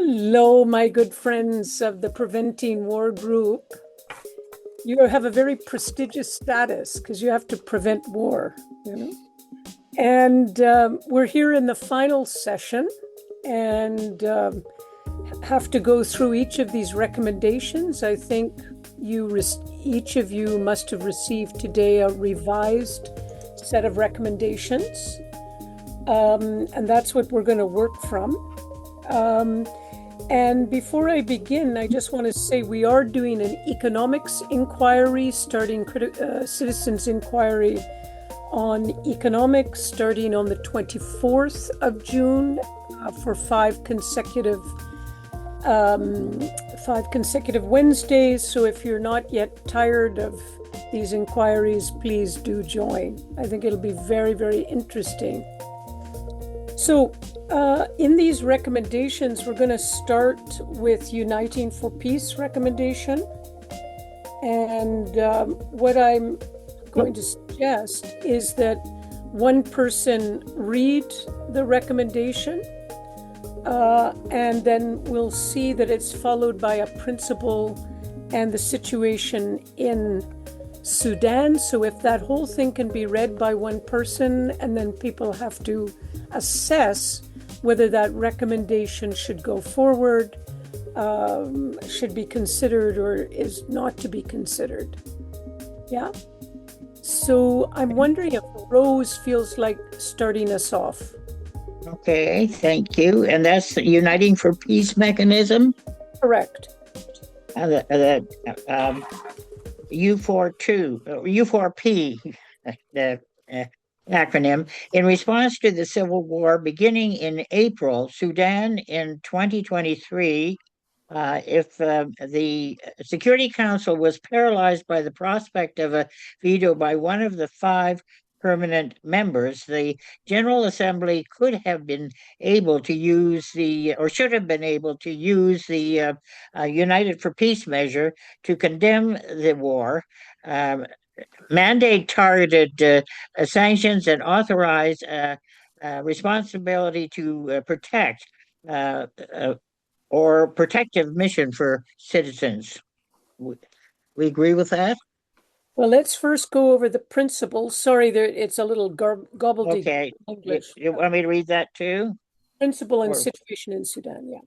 Hello, my good friends of the Preventing War group. You have a very prestigious status because you have to prevent war, you know. And we're here in the final session and have to go through each of these recommendations. I think each of you must have received today a revised set of recommendations. And that's what we're going to work from. And before I begin, I just want to say we are doing an economics inquiry, starting citizens inquiry on economics, starting on the 24th of June for five consecutive Wednesdays. So if you're not yet tired of these inquiries, please do join. I think it'll be very, very interesting. So in these recommendations, we're going to start with Uniting for Peace recommendation. And what I'm going to suggest is that one person read the recommendation, and then we'll see that it's followed by a principle and the situation in Sudan. So if that whole thing can be read by one person, and then people have to assess whether that recommendation should go forward, should be considered, or is not to be considered. Yeah. So I'm wondering if Rose feels like starting us off. Okay, thank you. And that's the Uniting for Peace mechanism? Correct. U4P, the acronym. In response to the civil war beginning in April, Sudan in 2023, if the Security Council was paralyzed by the prospect of a veto by one of the five permanent members, the General Assembly could have been able to use or should have been able to use the United for Peace measure to condemn the war, mandate targeted sanctions, and authorize responsibility to protect or protective mission for citizens. We agree with that? Well, let's first go over the principles. Sorry, it's a little gobbledygook Okay. English. You want me to read that too? Principle and situation in Sudan, yeah.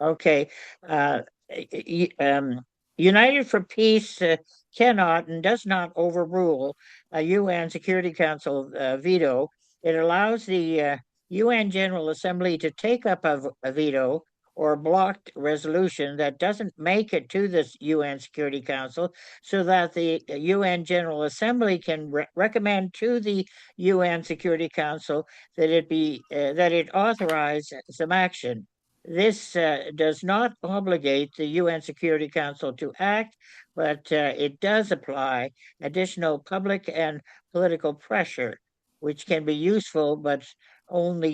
Okay. United for Peace cannot and does not overrule a UN Security Council veto. It allows the UN General Assembly to take up a veto or blocked resolution that doesn't make it to the UN Security Council, so that the UN General Assembly can recommend to the UN Security Council that it authorize some action. This does not obligate the UN Security Council to act, but it does apply additional public and political pressure, which can be useful, but it's only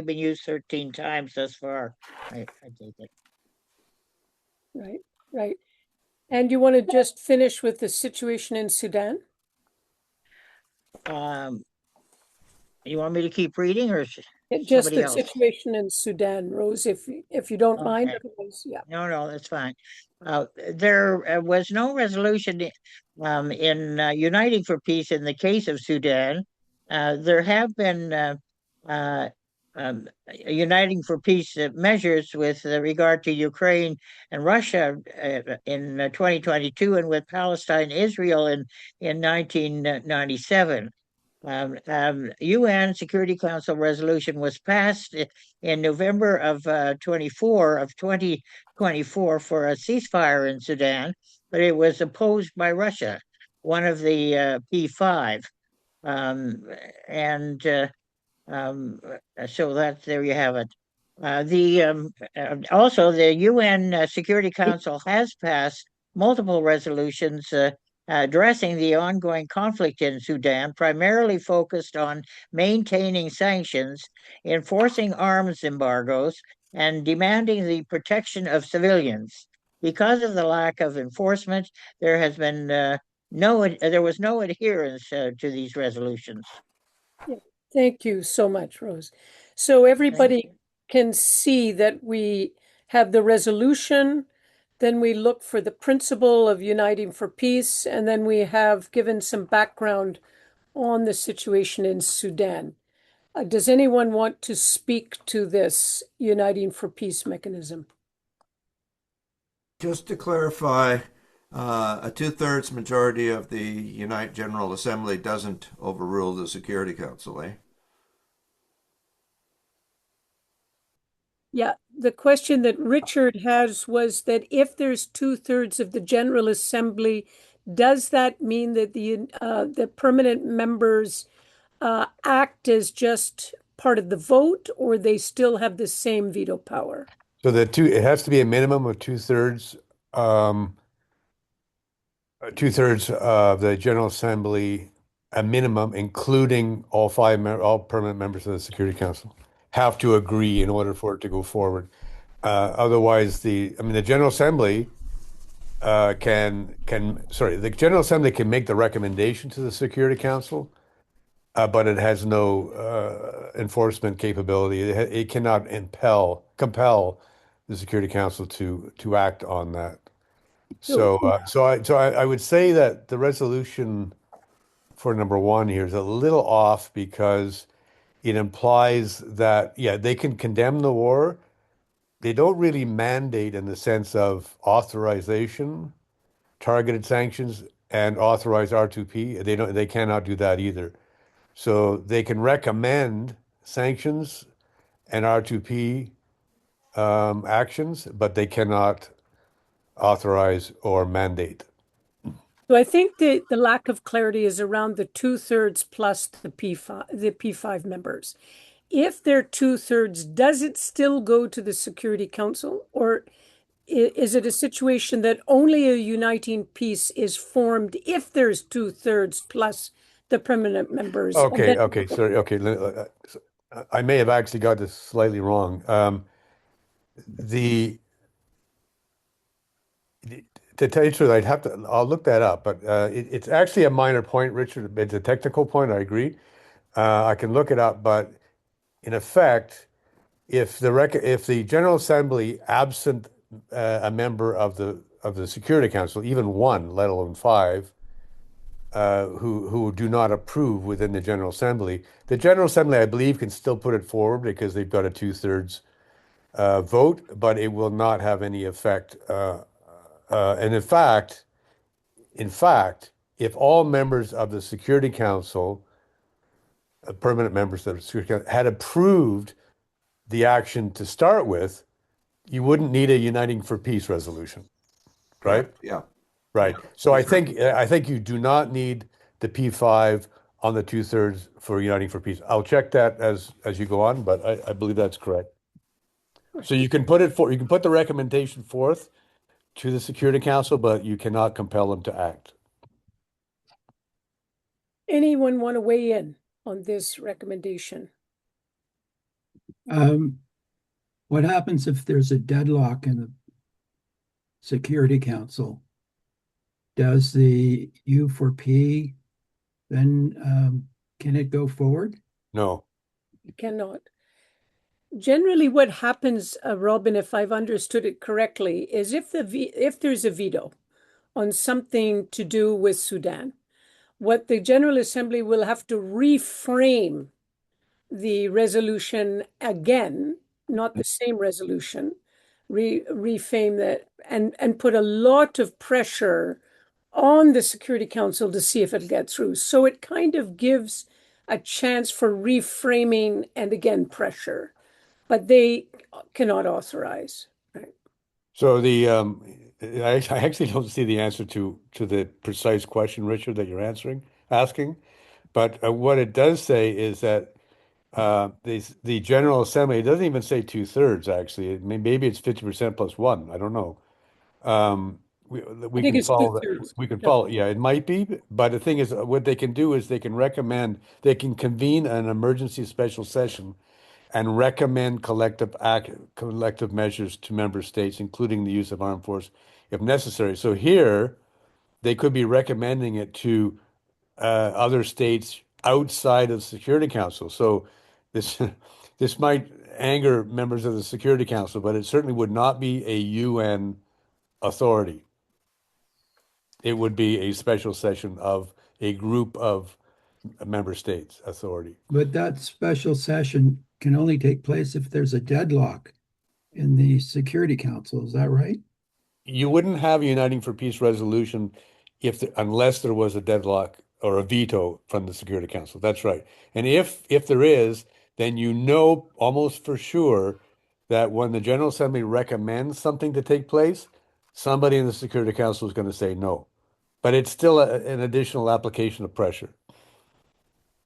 been used 13 times thus far. I take it. Right. And you want to just finish with the situation in Sudan? You want me to keep reading, or Just the else? situation in Sudan, Rose, if you don't mind. Otherwise, yeah. No, that's fine. There was no resolution in Uniting for Peace in the case of Sudan. There have been Uniting for Peace measures with regard to Ukraine and Russia in 2022, and with Palestine, Israel in 1997. UN Security Council resolution was passed in November of 2024 for a ceasefire in Sudan, but it was opposed by Russia, one of the P5. And so there you have it. Also, the UN Security Council has passed multiple resolutions addressing the ongoing conflict in Sudan, primarily focused on maintaining sanctions, enforcing arms embargoes, and demanding the protection of civilians. Because of the lack of enforcement, there was no adherence to these resolutions. Thank you so much, Rose. So everybody can see that we have the resolution, then we look for the principle of uniting for peace, and then we have given some background on the situation in Sudan. Does anyone want to speak to this uniting for peace mechanism? Just to clarify, a two-thirds majority of the United General Assembly doesn't overrule the Security Council, eh? Yeah, the question that Richard has was that if there's two-thirds of the General Assembly, does that mean that the permanent members act as just part of the vote, or they still have the same veto power? So it has to be a minimum of two-thirds of the General Assembly, a minimum, including all permanent members of the Security Council, have to agree in order for it to go forward. Otherwise, the General Assembly the General Assembly can make the recommendation to the Security Council, but it has no enforcement capability. It cannot compel the Security Council to act on that. So, I would say that the resolution for number one here is a little off because it implies that, yeah, they can condemn the war. They don't really mandate in the sense of authorization, targeted sanctions, and authorize R2P. They cannot do that either. So they can recommend sanctions and R2P actions, but they cannot authorize or mandate. so I think the lack of clarity is around the two-thirds plus the P5 members. If they're two-thirds, does it still go to the Security Council, or is it a situation that only a uniting peace is formed if there's two-thirds plus the permanent members? Sorry. I may have actually got this slightly wrong. The To tell you the truth, I'll look that up, but it's actually a minor point, Richard. It's a technical point. I agree. I can look it up, but in effect, if the General Assembly, absent a member of the Security Council, even one, let alone five, who do not approve within the General Assembly, the General Assembly, I believe, can still put it forward because they've got a two-thirds vote, but it will not have any effect. And in fact, if all members of the Security Council, permanent members of the Security Council, had approved the action to start with, you wouldn't need a Uniting for Peace resolution, right? Correct. Yeah. Right. So I think you do not need the P5 on the two-thirds for Uniting for Peace. I'll check that as you go on, but I believe that's correct. So you can put the recommendation forth to the Security Council, but you cannot compel them to act. Anyone want to weigh in on this recommendation? What happens if there's a deadlock in the Security Council? Does the U4P then can it go forward? No. It cannot. Generally, what happens, Robin, if I've understood it correctly, is if there's a veto on something to do with Sudan, what the General Assembly will have to reframe the resolution again, not the same resolution, reframe that and put a lot of pressure on the Security Council to see if it'll get through. So it kind of gives a chance for reframing and again pressure, but they cannot authorize. Right? So I actually don't see the answer to the precise question, Richard, that you're asking. But what it does say is that the General Assembly, it doesn't even say two-thirds, actually. Maybe it's 50% plus one. I don't know. We I think can it's follow that. two-thirds. We can follow. Yeah, it might be. But the thing is, what they can do is they can convene an emergency special session and recommend collective measures to member states, including the use of armed force if necessary. So here, they could be recommending it to other states outside of the Security Council. So this this might anger members of the Security Council, but it certainly would not be a UN authority. It would be a special session of a group of member states authority. But that special session can only take place if there's a deadlock in the Security Council. Is that right? You wouldn't have a Uniting for Peace resolution unless there was a deadlock or a veto from the Security Council. That's right. And if there is, then you know almost for sure that when the General Assembly recommends something to take place, somebody in the Security Council is going to say no. But it's still an additional application of pressure.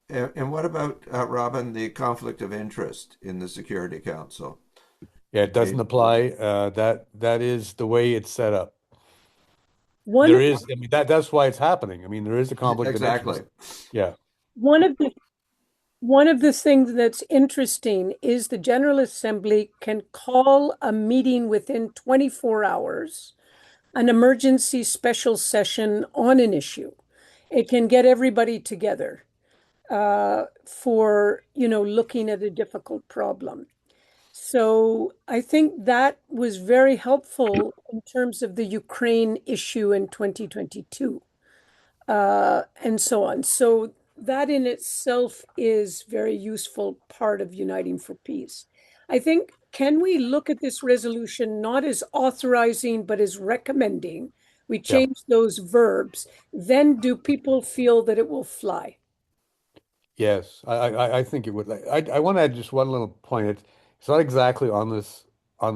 And what about, Robin, the conflict of interest in the Security Council? Yeah, it doesn't apply. That is the way it's set up. One There is, I mean, that's why it's happening. I mean, there is a conflict of Exactly. interest. Yeah. one of the things that's interesting is the General Assembly can call a meeting within 24 hours, an emergency special session on an issue. It can get everybody together for, looking at a difficult problem. So I think that was very helpful in terms of the Ukraine issue in 2022, and so on. So that in itself is very useful part of Uniting for Peace. I think, can we look at this resolution not as authorizing, but as recommending? We Yeah. change those verbs. Then do people feel that it will fly? Yes, I think it would. I want to add just one little point. It's not exactly on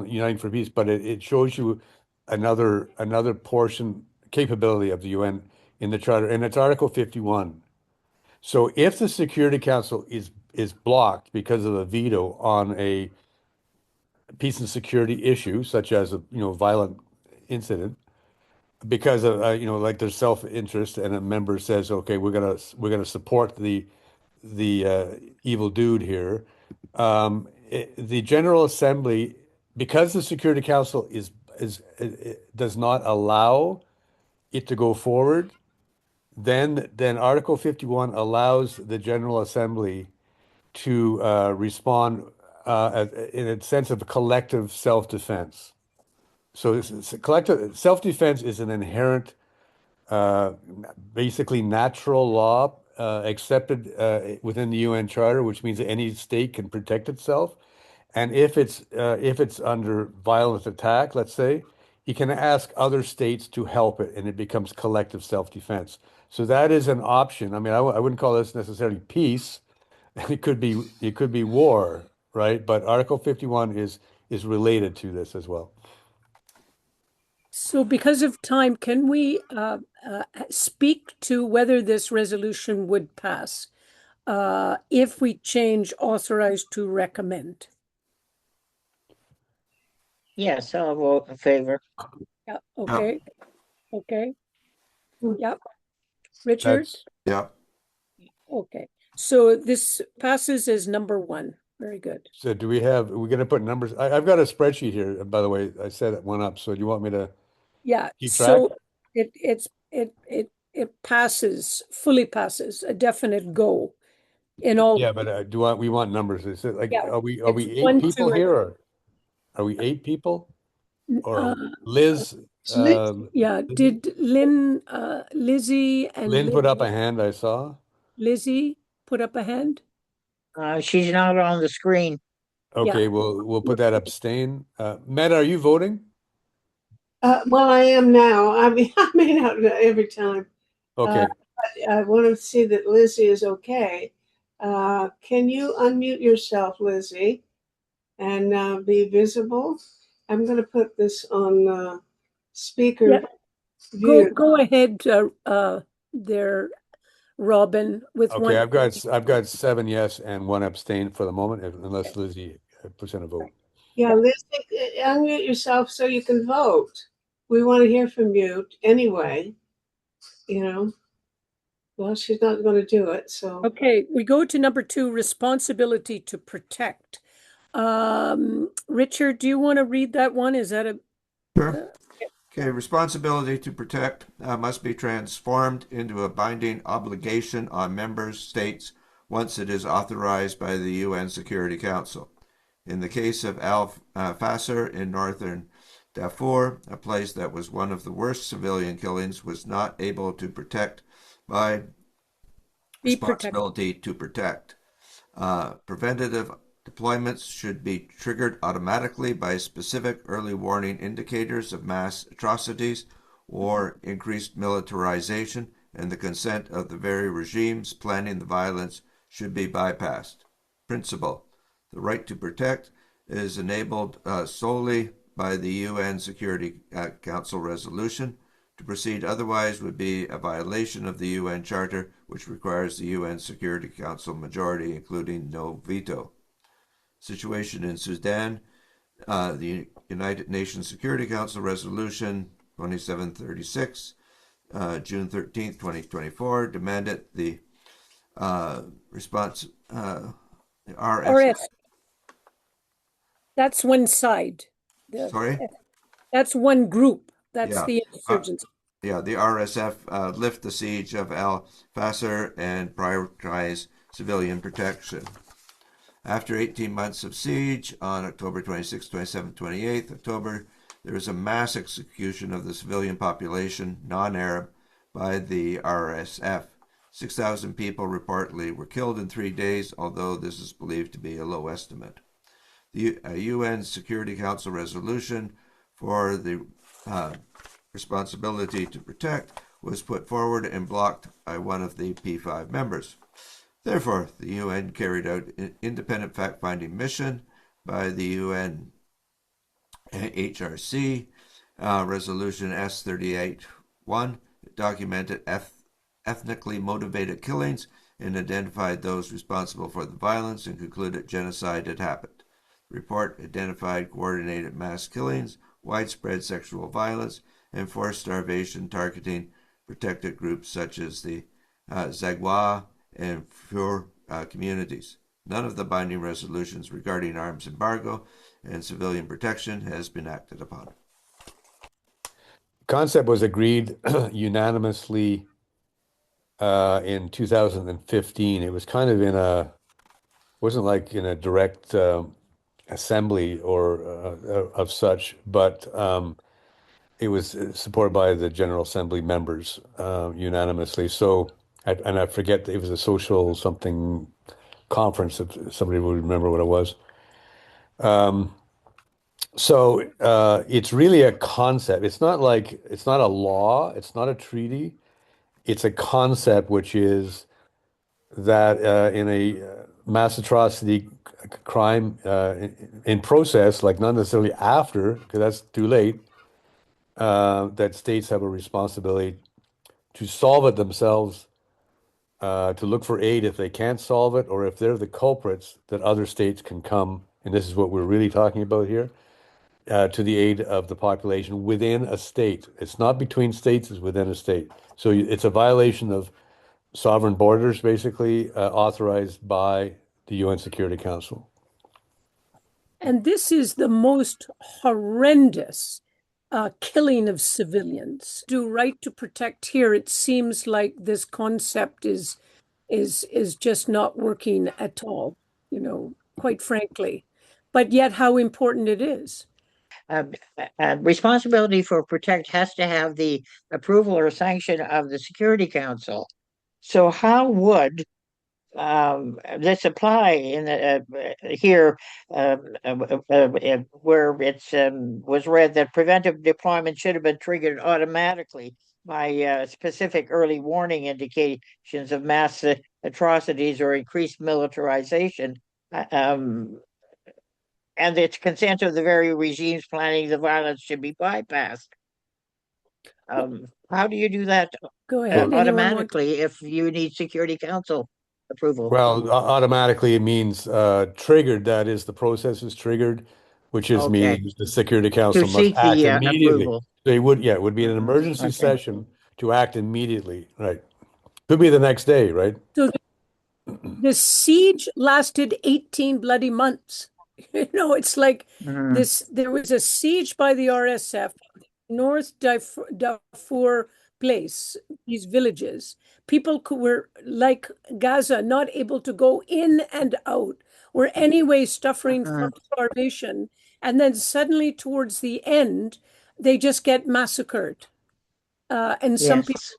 Uniting for Peace, but it shows you another portion capability of the UN in the Charter, and it's Article 51. So if the Security Council is blocked because of a veto on a peace and security issue, such as a violent incident, because of like there's self-interest, and a member says, okay, we're gonna support the evil dude here. The General Assembly, because the Security Council it does not allow it to go forward, then Article 51 allows the General Assembly to respond in a sense of collective self-defense. So it's a collective self-defense is an inherent, uh, basically natural law accepted within the UN Charter, which means that any state can protect itself. And if it's under violent attack, let's say, you can ask other states to help it, and it becomes collective self-defense. So that is an option. I mean, I wouldn't call this necessarily peace. It could be war, right? But Article 51 is related to this as well. So because of time, can we speak to whether this resolution would pass if we change authorized to recommend? Yes, I'll vote in favor. Yeah, okay, okay. Yep. Richard? That's Yeah. Okay. So this passes as number one. Very good. So we're going to put numbers? I've got a spreadsheet here, by the way. I set it one up. So do you want me to Yeah, keep track? so it passes, fully passes, a definite go in all. Yeah, but we want numbers? Is it like, Yeah, are we it's eight 1, people 2, here, or are we 8 people? Or Liz, yeah, did Lizzie and Lynn put up a hand, I saw. Lizzie put up a hand? She's not on the screen. Okay, we'll put that abstain. Meta, are you voting? Well, I am now. I mean, I may not every time. Okay. I want to see that Lizzie is okay. Can you unmute yourself, Lizzie, and be visible? I'm going to put this on speaker. Yeah. view. Go ahead, there, Robin, with Okay, one. I've got 7 yes and 1 abstain for the moment, unless Lizzie puts in a vote. Yeah, Lizzie, unmute yourself so you can vote. We want to hear from you anyway. Well, she's not going to do it, so. Okay, we go to number 2, responsibility to protect. Richard, do you want to read that one? Is that Sure. Okay, responsibility to protect must be transformed into a binding obligation on member states once it is authorized by the UN Security Council. In the case of Al Fasser in northern Darfur, a place that was one of the worst civilian killings, was not able to protect by Be protected. responsibility to protect. Preventative deployments should be triggered automatically by specific early warning indicators of mass atrocities or increased militarization, and the consent of the very regimes planning the violence should be bypassed. Principle: the right to protect is enabled solely by the UN Security Council resolution. To proceed otherwise would be a violation of the UN Charter, which requires the UN Security Council majority, including no veto. Situation in Sudan: the United Nations Security Council Resolution 2736, June 13th, 2024, demanded the response, RF. That's one side. Sorry? That's one group. That's Yeah. the insurgents. The RSF lift the siege of Al Fasser and prioritize civilian protection. After 18 months of siege, on October 26, 27, 28 October, there was a mass execution of the civilian population, non-Arab, by the RSF. 6,000 people reportedly were killed in 3 days, although this is believed to be a low estimate. The UN Security Council resolution for the responsibility to protect was put forward and blocked by one of the P5 members. Therefore, the UN carried out an independent fact-finding mission by the UN HRC, Resolution S38-1. It documented ethnically motivated killings and identified those responsible for the violence and concluded genocide had happened. The report identified coordinated mass killings, widespread sexual violence, and forced starvation targeting protected groups such as the Zagwa and Fur communities. None of the binding resolutions regarding arms embargo and civilian protection has been acted upon. Concept was agreed unanimously in 2015. It was kind of wasn't like in a direct assembly or of such, but it was supported by the General Assembly members unanimously. So, and I forget, it was a social something conference, if somebody would remember what it was. So it's really a concept. It's not a law, it's not a treaty. It's a concept, which is that in a mass atrocity crime in process, like not necessarily after, because that's too late, that states have a responsibility to solve it themselves, to look for aid if they can't solve it, or if they're the culprits, that other states can come, and this is what we're really talking about here, to the aid of the population within a state. It's not between states, it's within a state. So it's a violation of sovereign borders, basically, authorized by the UN Security Council. And this is the most horrendous killing of civilians. Do right to protect here, it seems like this concept is just not working at all, quite frankly. But yet how important it is. Responsibility for protect has to have the approval or sanction of the Security Council. So how would this apply in here where it's was read that preventive deployment should have been triggered automatically by specific early warning indications of mass atrocities or increased militarization, and its consent of the very regimes planning the violence should be bypassed. How do you do that Go ahead. automatically if you need Security Council approval? Well, automatically it means triggered. That is, the process is triggered, which is Okay. means the Security To Council must seek act the immediately. approval. So it would be an emergency Okay. session to act immediately, right? Could be the next day, right? So the siege lasted 18 bloody months. It's like this. There was a siege by the RSF, North Darfur place, these villages. People were like Gaza, not able to go in and out. were anyway suffering Uh-huh. from starvation. And then suddenly, towards the end, they just get massacred. And some people Yes.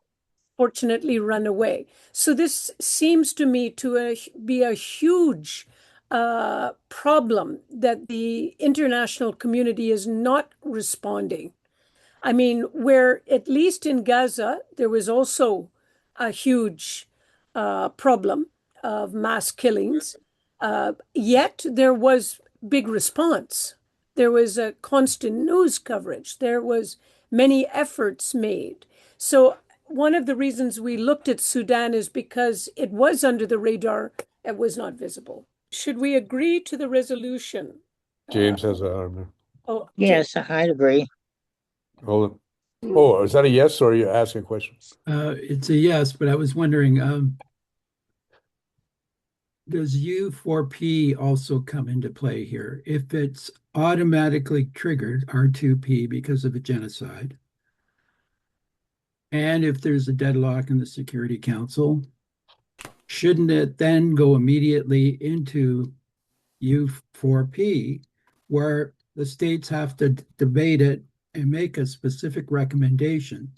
fortunately run away. So this seems to me to be a huge problem that the international community is not responding. I mean, where at least in Gaza, there was also a huge problem of mass killings, yet there was big response. There was a constant news coverage. There was many efforts made. So one of the reasons we looked at Sudan is because it was under the radar, it was not visible. Should we agree to the resolution? James has a arm. Oh, James. Yes, I agree. Hold it. Oh, is that a yes or are you asking a question? It's a yes, but I was wondering, does U4P also come into play here? If it's automatically triggered R2P because of a genocide, and if there's a deadlock in the Security Council, shouldn't it then go immediately into U4P, where the states have to debate it and make a specific recommendation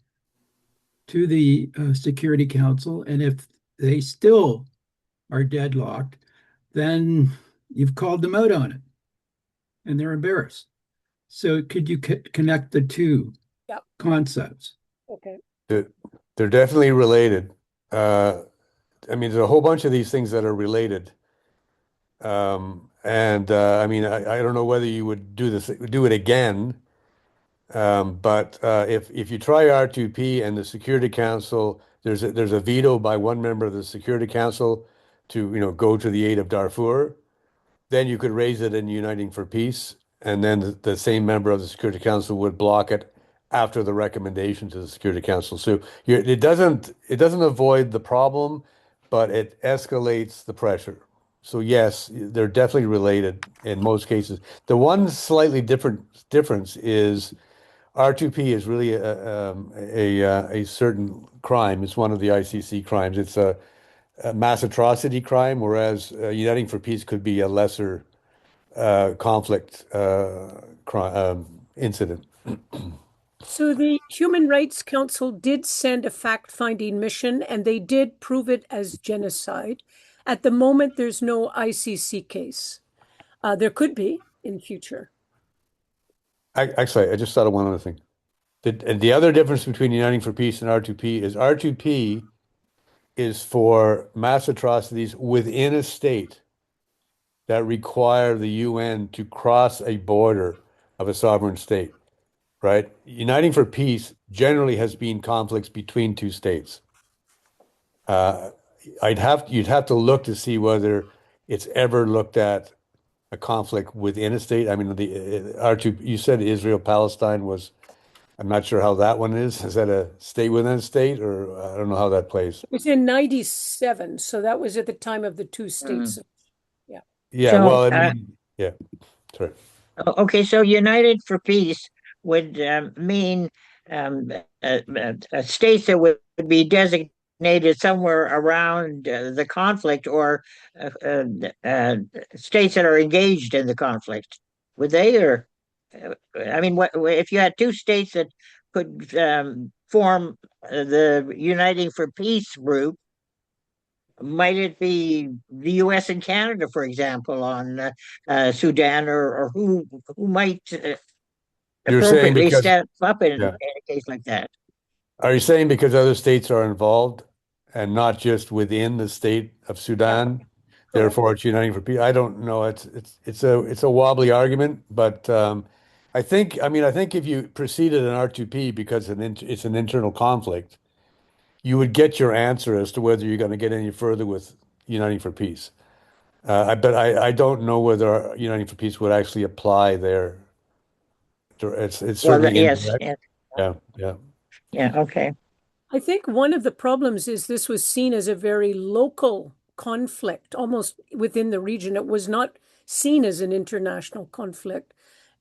to the Security Council? And if they still are deadlocked, then you've called them out on it and they're embarrassed. So could you connect the two Yep. concepts? Okay. They're definitely related. I mean, there's a whole bunch of these things that are related. I mean, I don't know whether you would do it again. But if you try R2P and the Security Council, there's a veto by one member of the Security Council to go to the aid of Darfur, then you could raise it in Uniting for Peace, and then the same member of the Security Council would block it after the recommendation to the Security Council. So it doesn't avoid the problem, but it escalates the pressure. So yes, they're definitely related in most cases. The one slightly difference is R2P is really a certain crime. It's one of the ICC crimes. It's a mass atrocity crime, whereas Uniting for Peace could be a lesser conflict incident. So the Human Rights Council did send a fact-finding mission, and they did prove it as genocide. At the moment, there's no ICC case. There could be in future. Actually, I just thought of one other thing. The other difference between Uniting for Peace and R2P is R2P is for mass atrocities within a state that require the UN to cross a border of a sovereign state, right? Uniting for Peace generally has been conflicts between two states. Uh, you'd have to look to see whether it's ever looked at a conflict within a state. I mean, the R2, you said Israel Palestine was. I'm not sure how that one is. Is that a state within a state, or I don't know how that plays. It was in 97, so that was at the time of the two states. Yeah. Yeah, So, well, I mean, yeah, sorry. okay, so United for Peace would mean states that would be designated somewhere around the conflict, or uh, uh, uh, states that are engaged in the conflict. Would they, or I mean, what if you had two states that could form the Uniting for Peace group? Might it be the U.S. and Canada, for example, on Sudan, or who might You're saying appropriately because, step up in yeah. a case like that? Are you saying because other states are involved and not just within the state of Sudan, therefore it's Uniting for Peace? I don't know. It's a wobbly argument, but I think if you proceeded an R2P because it's an internal conflict, you would get your answer as to whether you're going to get any further with Uniting for Peace. But I don't know whether Uniting for Peace would actually apply there. It's Well, certainly yes, indirect. yeah, Yeah. yeah, okay. I think one of the problems is this was seen as a very local conflict, almost within the region. It was not seen as an international conflict.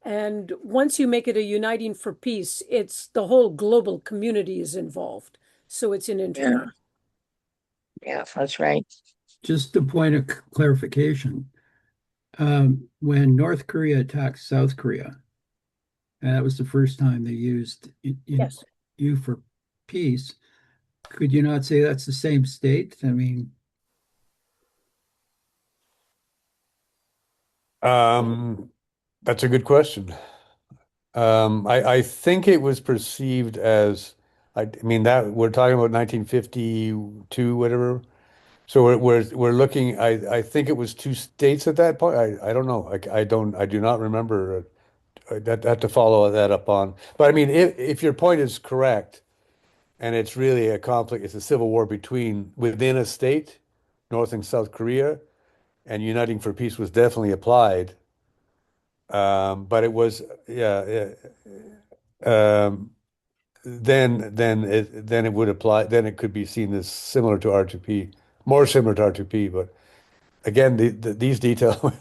And once you make it a Uniting for Peace, it's the whole global community is involved. So it's an Yeah, international. yeah, that's right. Just a point of clarification. when North Korea attacked South Korea, and that was the first time they used in Yes. U for peace. Could you not say that's the same state? I mean, That's a good question. I think it was perceived as, I mean, that we're talking about 1952, whatever. So we're looking. I think it was two states at that point. I don't know. I do not remember. I'd have to follow that up on. But I mean, if your point is correct, and it's really a conflict, it's a civil war between within a state, North and South Korea, and uniting for peace was definitely applied. But it was, yeah, um, then it would apply. Then it could be seen as similar to R2P, more similar to R2P. But again, these details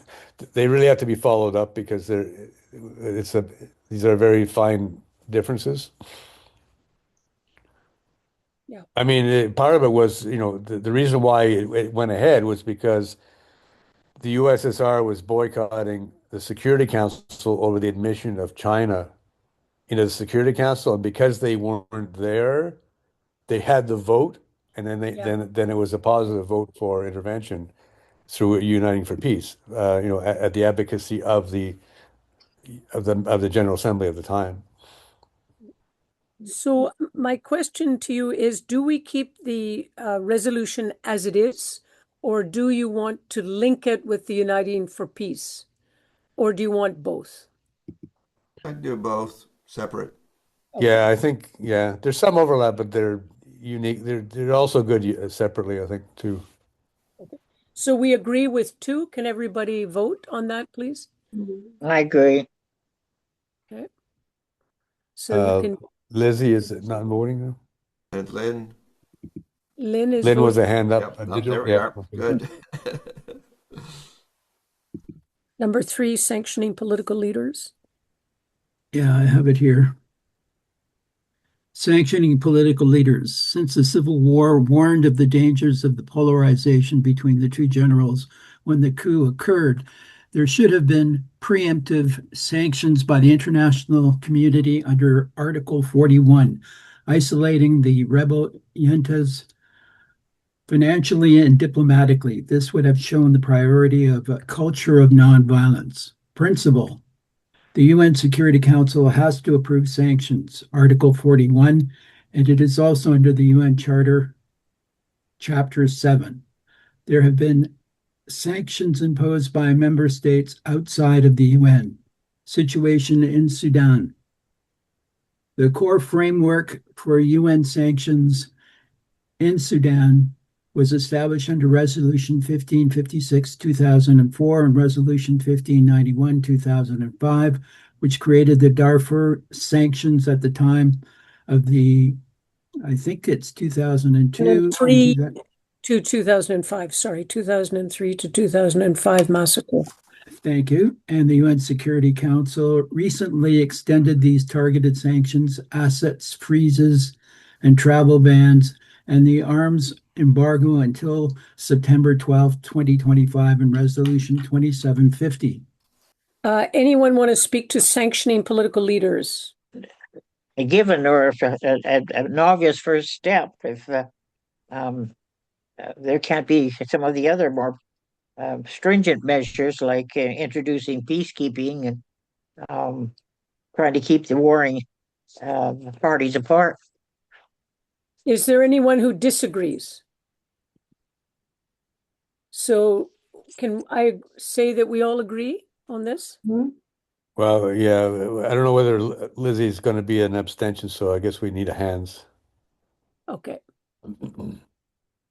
they really have to be followed up because it's a these are very fine differences. Yeah. I mean, part of it was, the reason why it went ahead was because the USSR was boycotting the Security Council over the admission of China into the Security Council, and because they weren't there, they had the vote, and then Yeah. then it was a positive vote for intervention through Uniting for Peace. At the advocacy of the General Assembly of the time. So my question to you is, do we keep the resolution as it is, or do you want to link it with the Uniting for Peace? Or do you want both? I do both separate. Yeah, I think, yeah, there's some overlap, but they're unique. They're also good separately, I think, too. Okay. So we agree with two. Can everybody vote on that, please? I agree. Okay. So you Uh, can, Lizzie is not voting now? And Lynn, Lynn is Lynn was a voting. hand up, yep, a oh, there digital. we Yeah. are. Okay. Good. Number 3, sanctioning political leaders. yeah, I have it here. Sanctioning political leaders. Since the Civil War warned of the dangers of the polarization between the two generals when the coup occurred, there should have been preemptive sanctions by the international community under Article 41, isolating the rebel juntas financially and diplomatically. This would have shown the priority of a culture of nonviolence. Principle: the UN Security Council has to approve sanctions, Article 41, and it is also under the UN Charter, Chapter 7. There have been sanctions imposed by member states outside of the UN. Situation in Sudan. The core framework for UN sanctions in Sudan was established under Resolution 1556, 2004, and Resolution 1591, 2005, which created the Darfur sanctions at the time of the, I think it's 2002. 3 to 2005, sorry, 2003 to 2005 massacre. Thank you. And the UN Security Council recently extended these targeted sanctions, assets freezes, and travel bans, and the arms embargo until September 12, 2025, in Resolution 2750. Anyone want to speak to sanctioning political leaders? A given or if an obvious first step if there can't be some of the other more stringent measures like introducing peacekeeping and trying to keep the warring parties apart. Is there anyone who disagrees? So can I say that we all agree on this? Well, yeah, I don't know whether Lizzie's going to be an abstention, so I guess we need a hands. Okay.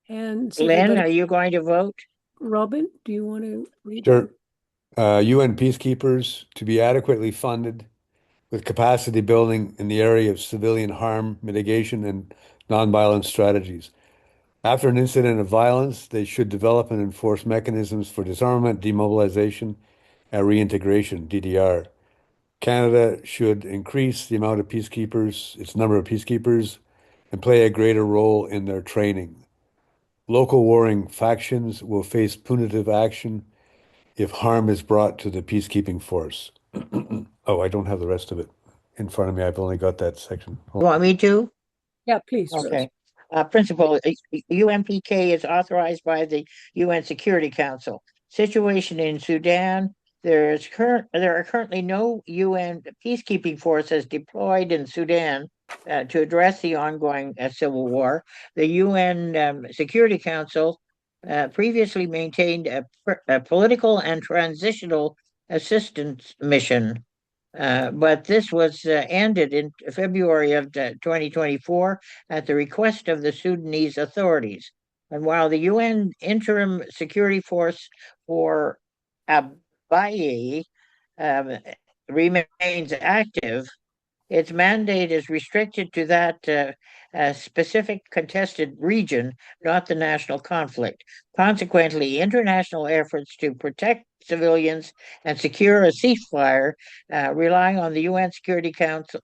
And Lynn, are you going to vote? Robin, do you want to read? Sure. UN peacekeepers to be adequately funded with capacity building in the area of civilian harm mitigation and nonviolent strategies. After an incident of violence, they should develop and enforce mechanisms for disarmament, demobilization, and reintegration, DDR. Canada should increase the amount of peacekeepers, its number of peacekeepers, and play a greater role in their training. Local warring factions will face punitive action if harm is brought to the peacekeeping force. Oh, I don't have the rest of it in front of me. I've only got that section. You want me to? Yeah, please, Rose. Okay. Principal, UNPK is authorized by the UN Security Council. Situation in Sudan, there are currently no UN peacekeeping forces deployed in Sudan to address the ongoing civil war. The UN Security Council previously maintained a political and transitional assistance mission, but this was ended in February of 2024 at the request of the Sudanese authorities. And while the UN Interim Security Force for Abyei um, remains active, its mandate is restricted to that specific contested region, not the national conflict. Consequently, international efforts to protect civilians and secure a ceasefire, relying on the UN Security Council,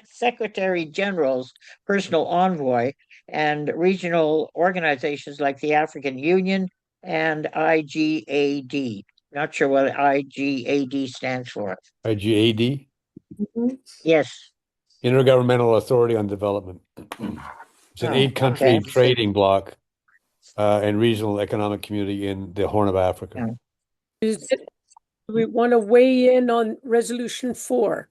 Secretary General's personal envoy, and regional organizations like the African Union and IGAD. Not sure what IGAD stands for. IGAD, Mhm. Yes. Intergovernmental Authority on Development. It's an Oh, 8-country okay. trading bloc and regional economic community in the Horn of Africa. Yeah. Do we want to weigh in on resolution 4?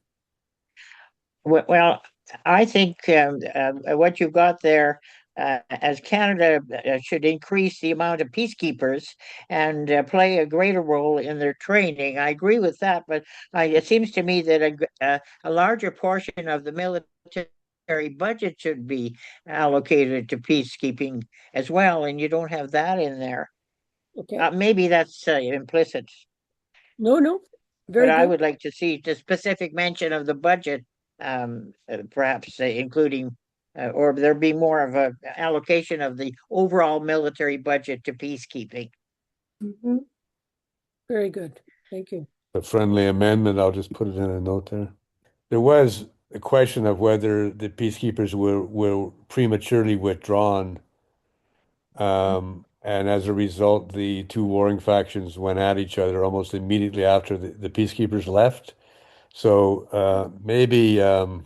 Well, I think what you've got there, as Canada should increase the amount of peacekeepers and play a greater role in their training. I agree with that, but it seems to me that a larger portion of the military budget should be allocated to peacekeeping as well, and you don't have that in there. Okay. Maybe that's implicit. No, But very I good. would like to see the specific mention of the budget, perhaps including, or there be more of a allocation of the overall military budget to peacekeeping. Mhm. Very good. Thank you. A friendly amendment, I'll just put it in a note there. There was a question of whether the peacekeepers were prematurely withdrawn. And as a result, the two warring factions went at each other almost immediately after the peacekeepers left. So maybe I'm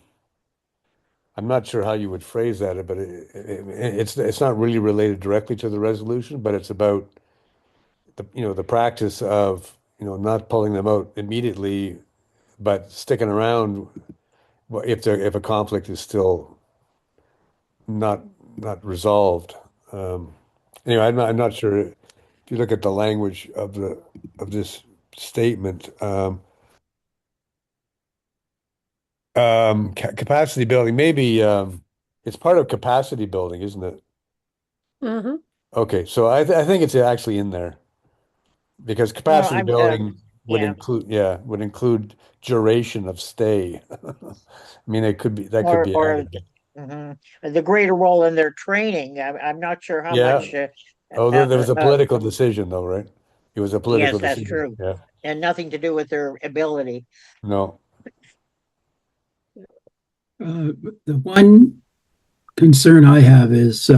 not sure how you would phrase that, but it's not really related directly to the resolution, but it's about the practice of not pulling them out immediately, but sticking around if a conflict is still not resolved. Anyway, I'm not sure if you look at the language of this statement. Capacity building, maybe it's part of capacity building, isn't it? Mm-hmm. Okay, so I think it's actually in there because Well, capacity building would yeah, include duration of stay. I mean, that could be or added. mhm, the greater role in their training. I'm not sure how Yeah. much. Oh, Uh, there was a uh, political decision though, right? It was a political yes, that's decision. true, Yeah. and nothing to do with their ability. No. The one concern I have is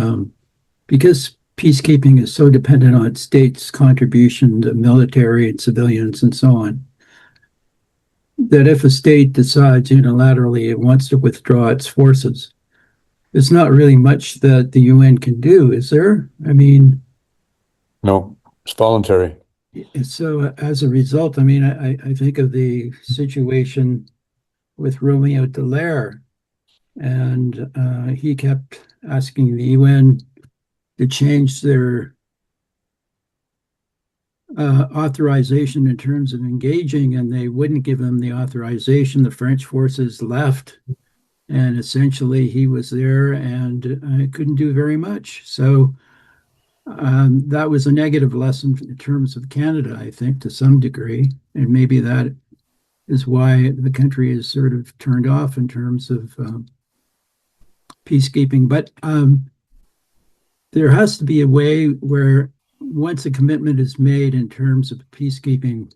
because peacekeeping is so dependent on states' contribution to military and civilians and so on, that if a state decides unilaterally it wants to withdraw its forces, there's not really much that the UN can do, is there? I mean, No. It's voluntary. so as a result, I mean, I think of the situation with Romeo Dallaire, and he kept asking the UN to change their authorization in terms of engaging, and they wouldn't give him the authorization. The French forces left, and essentially he was there and couldn't do very much. So that was a negative lesson in terms of Canada, I think, to some degree, and maybe that is why the country is sort of turned off in terms of peacekeeping. But there has to be a way where once a commitment is made in terms of peacekeeping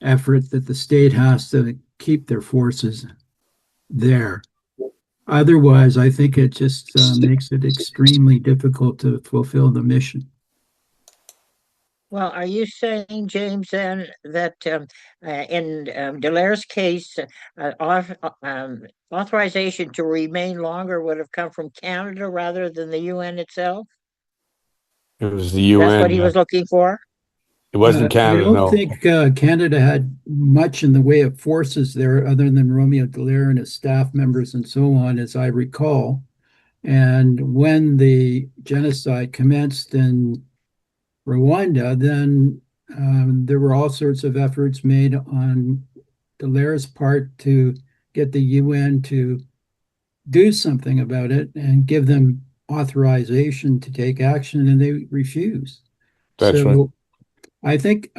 effort, that the state has to keep their forces there. Otherwise, I think it just makes it extremely difficult to fulfill the mission. Well, are you saying, James, then that in Delair's case, authorization to remain longer would have come from Canada rather than the UN itself? It was the That's what UN. he was looking for? It wasn't I Canada, don't no. think Canada had much in the way of forces there other than Romeo Dallaire and his staff members and so on, as I recall. And when the genocide commenced in Rwanda, then there were all sorts of efforts made on Dallaire's part to get the UN to do something about it and give them authorization to take action, and they refused. That's right. So I think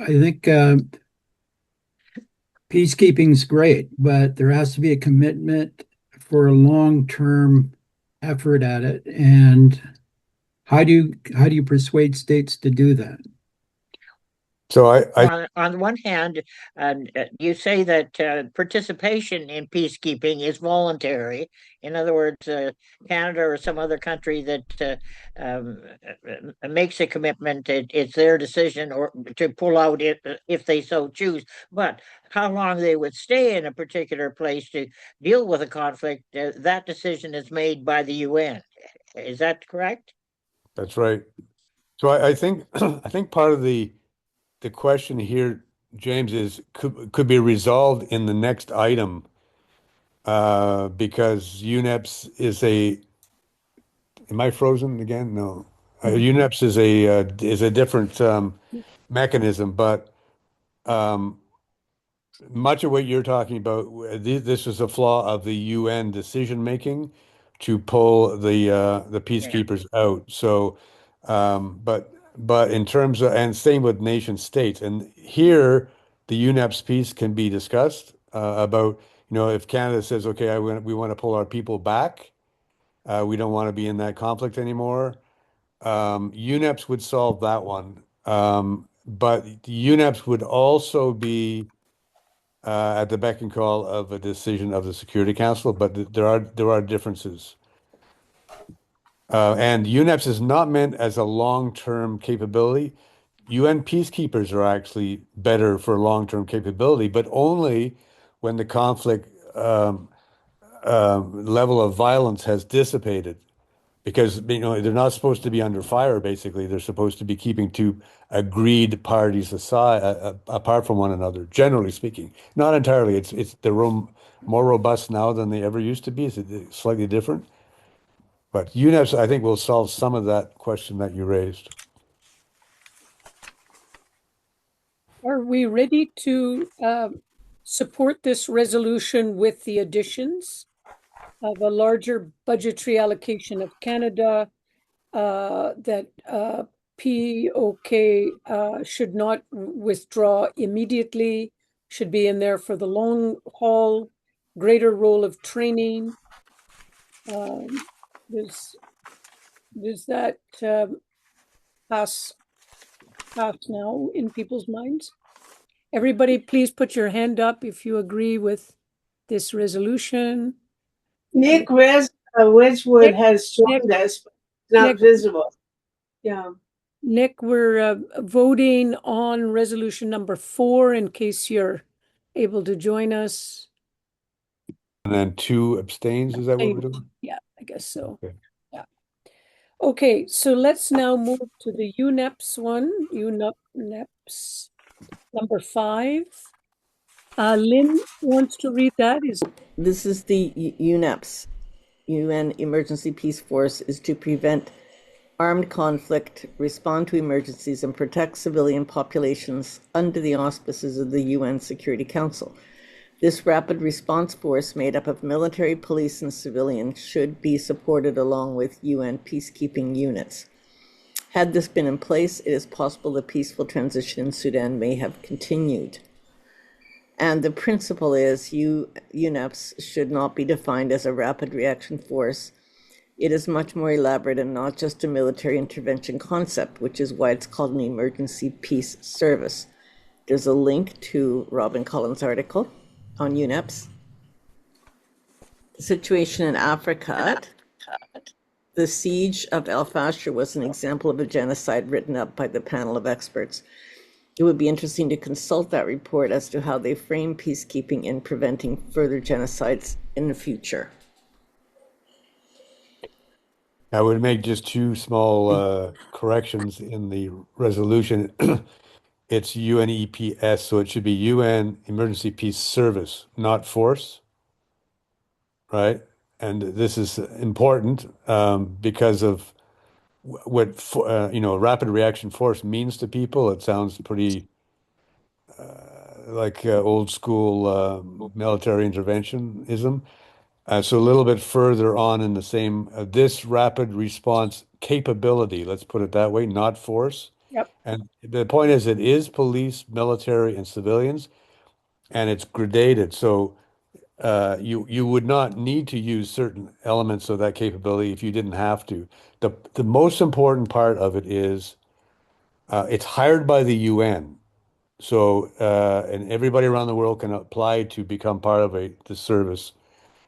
peacekeeping's great, but there has to be a commitment for a long-term effort at it. And how do you persuade states to do that? So On the one hand, you say that participation in peacekeeping is voluntary. In other words, Canada or some other country that makes a commitment, it's their decision or to pull out it if they so choose. But how long they would stay in a particular place to deal with a conflict, that decision is made by the UN. Is that correct? that's right. So I think I think part of the question here, James, is could be resolved in the next item because UNEPS is a. Am I frozen again? No. UNEPS is a different mechanism, but um, much of what you're talking about, this is a flaw of the UN decision making to pull the Yeah. peacekeepers out. So, but in terms of, and same with nation states, and here the UNEP's piece can be discussed about, if Canada says, okay, we want to pull our people back, we don't want to be in that conflict anymore. UNEPS would solve that one. But UNEPS would also be at the beck and call of a decision of the Security Council, but there are differences. And UNEPS is not meant as a long-term capability. UN peacekeepers are actually better for long-term capability, but only when the conflict level of violence has dissipated. Because they're not supposed to be under fire, basically. They're supposed to be keeping two agreed parties aside, apart from one another, generally speaking. Not entirely. They're more robust now than they ever used to be. It's slightly different. But UNEPS, I think, will solve some of that question that you raised. Are we ready to support this resolution with the additions of a larger budgetary allocation of Canada, that POK should not withdraw immediately, should be in there for the long haul, greater role of training? Um, does that pass now in people's minds? Everybody, please put your hand up if you agree with this resolution. Nick Wedgwood Nick, has Nick, joined us, but it's not Nick, visible. Yeah. Nick, we're voting on resolution number 4 in case you're able to join us. And then 2 abstains, is that what we're doing? Yeah, I guess so. Okay. Yeah. Okay, so let's now move to the UNEPS one. UNEPS number 5. Lynn wants to read that. This is the UNEPS, UN Emergency Peace Force, is to prevent armed conflict, respond to emergencies, and protect civilian populations under the auspices of the UN Security Council. This rapid response force, made up of military, police, and civilians, should be supported along with UN peacekeeping units. Had this been in place, it is possible the peaceful transition in Sudan may have continued. And the principle is UNEPS should not be defined as a rapid reaction force. It is much more elaborate and not just a military intervention concept, which is why it's called an emergency peace service. There's a link to Robin Collins' article on UNEPS. The situation in Africa. The siege of Al Fasher was an example of a genocide written up by the panel of experts. It would be interesting to consult that report as to how they frame peacekeeping in preventing further genocides in the future. I would make just two small corrections in the resolution. It's UNEPS, so it should be UN Emergency Peace Service, not force, right? And this is important because of what rapid reaction force means to people. It sounds pretty like old school military interventionism. So a little bit further on in the same, this rapid response capability, let's put it that way, not force. Yep. And the point is, it is police, military, and civilians, and it's gradated. So you would not need to use certain elements of that capability if you didn't have to. The most important part of it is it's hired by the UN. So and everybody around the world can apply to become part of the service.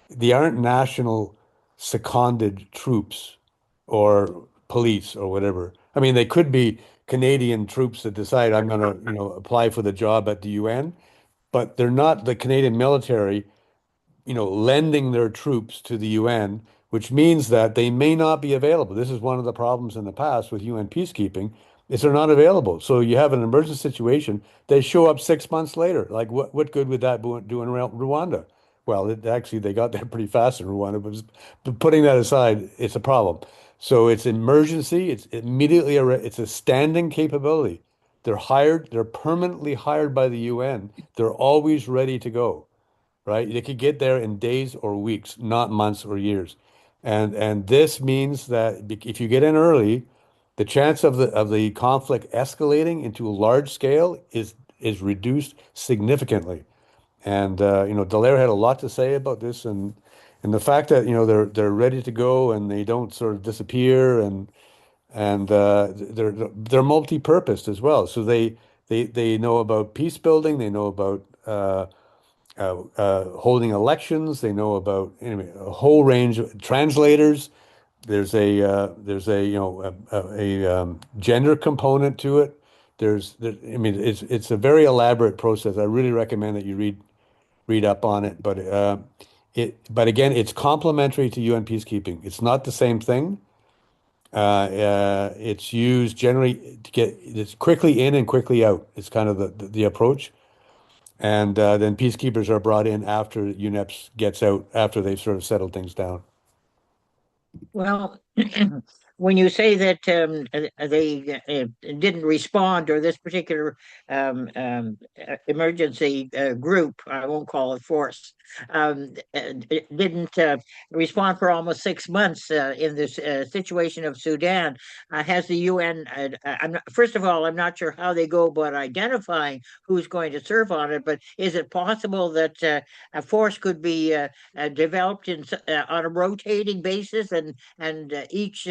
They aren't national seconded troops or police or whatever. I mean, they could be Canadian troops that decide I'm going to, apply for the job at the UN, but they're not the Canadian military, lending their troops to the UN, which means that they may not be available. This is one of the problems in the past with UN peacekeeping, is they're not available. So you have an emergency situation, they show up 6 months later. Like what good would that do in Rwanda? Well, actually they got there pretty fast in Rwanda, but putting that aside, it's a problem. So it's emergency, it's immediately it's a standing capability. They're permanently hired by the UN. They're always ready to go, right? They could get there in days or weeks, not months or years. And this means that if you get in early, the chance of the conflict escalating into a large scale is reduced significantly. And Dallaire had a lot to say about this, and the fact that they're ready to go and they don't sort of disappear, and they're multi-purposed as well. So they know about peace building, they know about holding elections. They know about anyway, a whole range of translators. There's a gender component to it. I mean, it's a very elaborate process. I really recommend that you read up on it. But again, it's complementary to UN peacekeeping. It's not the same thing. It's used generally to get it's quickly in and quickly out. It's kind of the approach. And then peacekeepers are brought in after UNEPS gets out, after they've sort of settled things down. Well, when you say that they didn't respond, or this particular emergency group, I won't call it force, didn't respond for almost 6 months in this situation of Sudan, has the UN, first of all, I'm not sure how they go about identifying who's going to serve on it, but is it possible that a force could be developed on a rotating basis, and each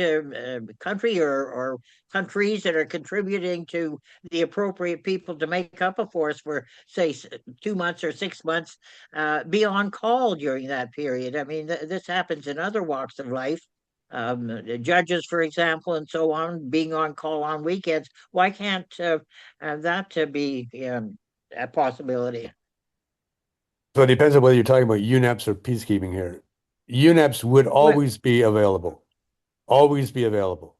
country or countries that are contributing to the appropriate people to make up a force for, say, 2 months or 6 months, be on call during that period? I mean, this happens in other walks of life. The judges, for example, and so on, being on call on weekends. Why can't that be a possibility? So it depends on whether you're talking about UNEPS or peacekeeping here. UNEPS would Well, always be available, always be available.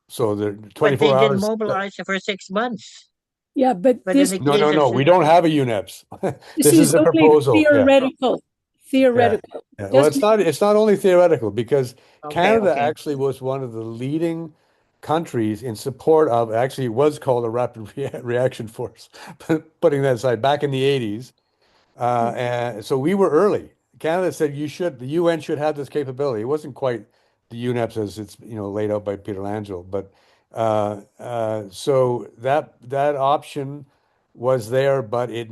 So the but 24 they didn't hours. mobilize for 6 months. Yeah, but But in this, the No, case no, of no. We don't have a UNEPS. you This see, is it's a only proposal. Yeah. theoretical. Yeah. Theoretical. Yeah. Well, Doesn't it's not only theoretical because okay, Canada okay. actually was one of the leading countries in support of, actually it was called a rapid reaction force, putting that aside, back in the 80s. And so we were early. Canada said the UN should have this capability. It wasn't quite the UNEPS as it's, laid out by Peter Langell, but so that option was there, but it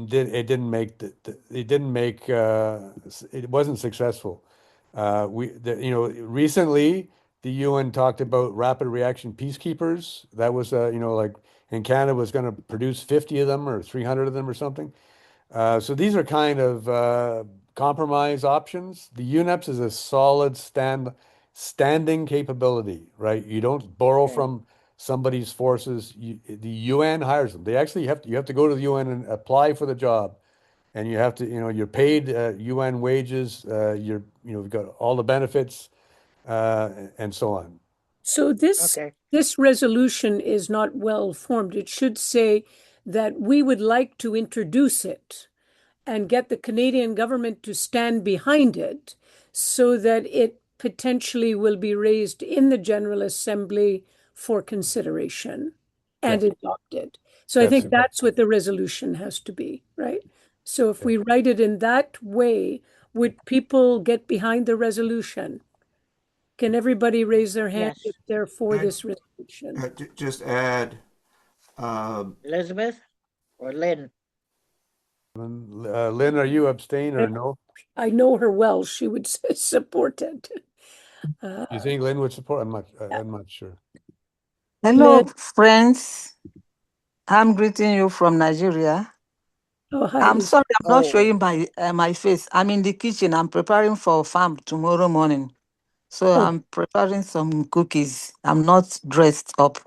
wasn't successful. Recently the UN talked about rapid reaction peacekeepers. That was, like, and Canada was going to produce 50 of them or 300 of them or something. So these are kind of compromise options. The UNEPS is a solid standing capability, right? You don't borrow from somebody's forces. The UN hires them. They actually you have to go to the UN and apply for the job, and you have to, you're paid UN wages. You've got all the benefits, and so on. So this resolution is not well formed. It should say that we would like to introduce it and get the Canadian government to stand behind it so that it potentially will be raised in the General Assembly for consideration and adopted. So I think that's what the resolution has to be, right? So if we write it in that way, would people get behind the resolution? Can everybody raise their hand if they're for this resolution? Just add, Elizabeth or Lynn? Lynn, are you abstain or no? I know her well. She would support it. You think Lynn would support? I'm not sure. Hello, Lynn? friends. I'm greeting you from Nigeria. Oh, hi. I'm Liz. sorry, I'm not showing my face. I'm in the kitchen. I'm preparing for farm tomorrow morning. So I'm preparing some cookies. I'm not dressed up.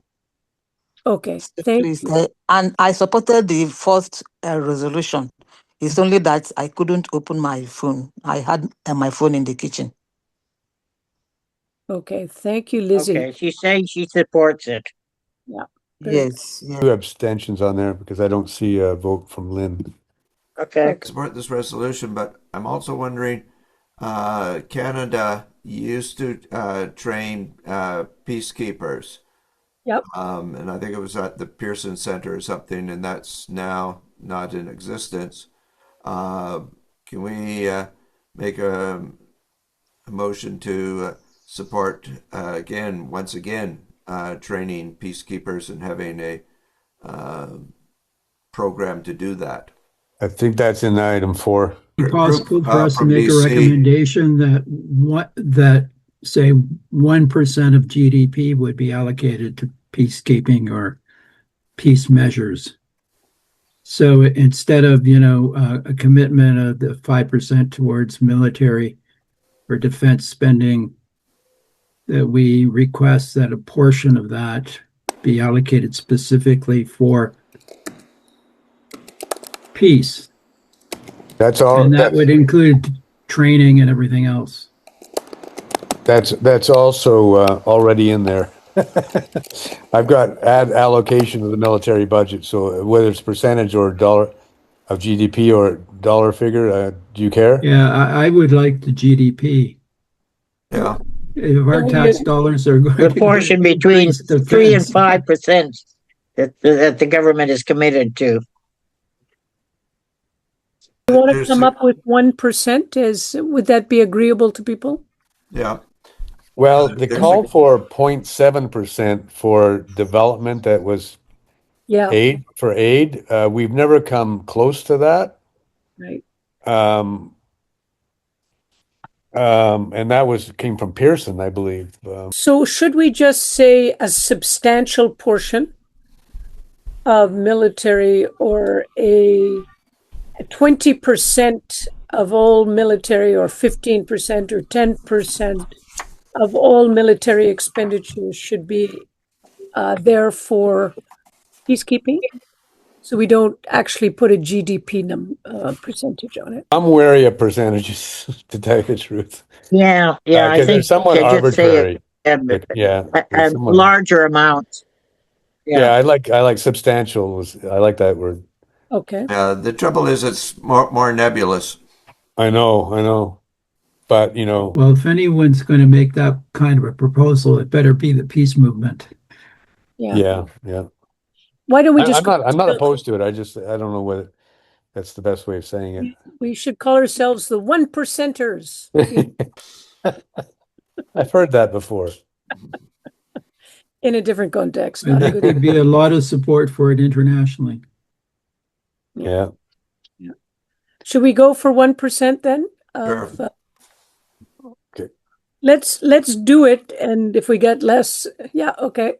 Okay, So thank please, you. and I supported the first resolution. It's only that I couldn't open my phone. I had my phone in the kitchen. Okay, thank you, Lizzie. Okay, she's saying she supports it. Yeah. very good. Yes. Two abstentions on there because I don't see a vote from Lynn. Okay. support this resolution, but I'm also wondering, Canada used to train peacekeepers. Yep. And I think it was at the Pearson Center or something, and that's now not in existence. Can we make a motion to support once again, training peacekeepers and having a program to do that? I think that's in item 4. Is it possible for us to from make a BC. recommendation that say 1% of GDP would be allocated to peacekeeping or peace measures? So instead of, a commitment of the 5% towards military or defense spending, that we request that a portion of that be allocated specifically for peace. That's all. And that would include training and everything else. That's also already in there. I've got allocation of the military budget. So whether it's percentage or dollar of GDP or dollar figure, do you care? Yeah, I would like the GDP. Yeah. If our tax dollars are going The to portion between increase defense. 3 and 5% that the government is committed to. You want to come up with 1%? Would that be agreeable to people? Yeah. Well, the call for 0.7% for development that was aid. We've never come close to that. Right. And that came from Pearson, I believe. So should we just say a substantial portion of military or a 20% of all military or 15% or 10% of all military expenditures should be there for peacekeeping? So we don't actually put a GDP percentage on it. I'm wary of percentages, to tell you the truth. Yeah, I Because they're think somewhat just say arbitrary. a larger amount. Yeah, I like substantial. I like that word. Okay. The trouble is it's more nebulous. I know. But, Well, if anyone's going to make that kind of a proposal, it better be the peace movement. Yeah. Why don't we just? I'm not opposed to it. I don't know whether that's the best way of saying it. We should call ourselves the 1%ers. I've heard that before. In a different context. I think there'd be a lot of support for it internationally. Yeah. Should we go for 1% then? Sure. Okay. Let's do it, and if we get less, okay.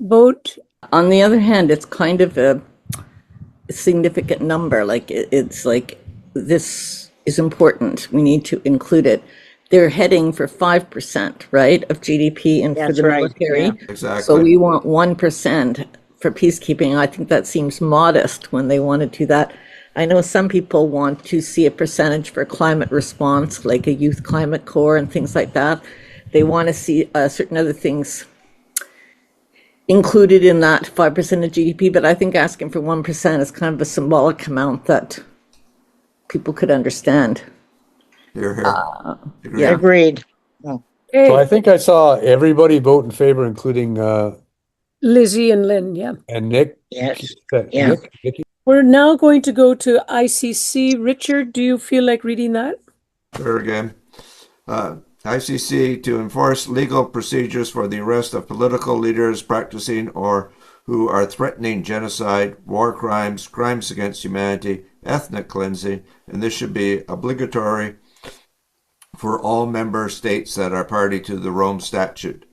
Vote. On the other hand, it's kind of a significant number. Like it's like this is important. We need to include it. they're heading for 5%, right, of GDP and for That's the right, military. yeah. So Exactly. we want 1% for peacekeeping. I think that seems modest when they want to do that. I know some people want to see a percentage for climate response, like a youth climate corps and things like that. They want to see certain other things included in that 5% of GDP, but I think asking for 1% is kind of a symbolic amount that people could understand. Here, here. Agreed. Yeah. Agreed. So Hey, I think I saw everybody vote in favor, including Lizzie and Lynn, yeah. and Nick. Yes, Is that yeah. Nick? Nikki? We're now going to go to ICC. Richard, do you feel like reading that? There again. ICC to enforce legal procedures for the arrest of political leaders practicing or who are threatening genocide, war crimes, crimes against humanity, ethnic cleansing, and this should be obligatory for all member states that are party to the Rome Statute.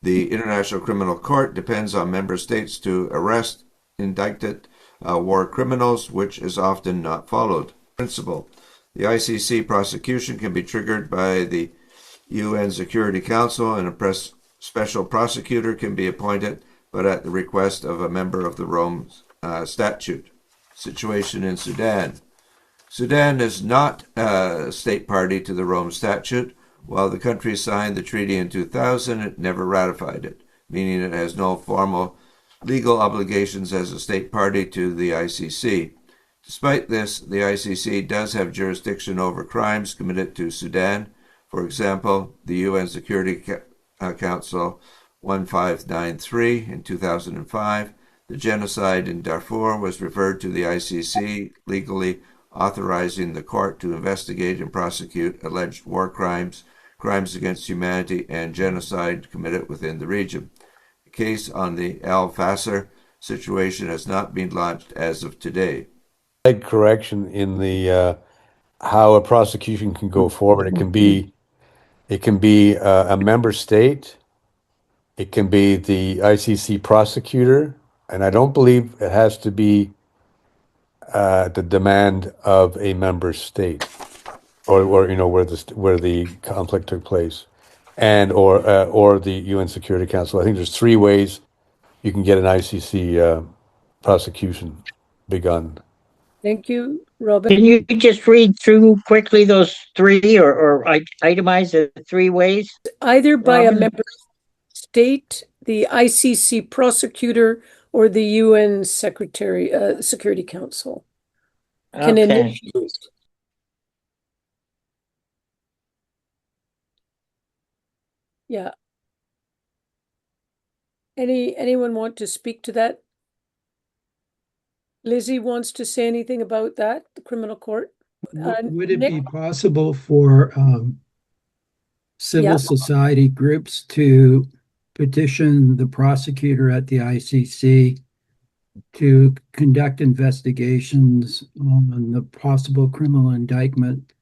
The International Criminal Court depends on member states to arrest indicted war criminals, which is often not followed. Principle. The ICC prosecution can be triggered by the UN Security Council, and a special prosecutor can be appointed, but at the request of a member of the Rome Statute. Situation in Sudan. Sudan is not a state party to the Rome Statute. While the country signed the treaty in 2000, it never ratified it, meaning it has no formal legal obligations as a state party to the ICC. Despite this, the ICC does have jurisdiction over crimes committed to Sudan. For example, the UN Security Council 1593 in 2005, the genocide in Darfur was referred to the ICC, legally authorizing the court to investigate and prosecute alleged war crimes, crimes against humanity, and genocide committed within the region. The case on the Al Fasser situation has not been launched as of today. Correction in the how a prosecution can go forward. It can be a member state. It can be the ICC prosecutor, and I don't believe it has to be the demand of a member state, or where the conflict took place, and or the UN Security Council. I think there's three ways you can get an ICC prosecution begun. Thank you, Robin. Can you just read through quickly those three or itemize the three ways? Either by a Robin? member state, the ICC prosecutor, or the UN Security Council can Okay. initiate. Yeah. Anyone want to speak to that? Lizzie wants to say anything about that, the criminal court? Would it Nick? be possible for civil Yeah. society groups to petition the prosecutor at the ICC to conduct investigations on the possible criminal indictment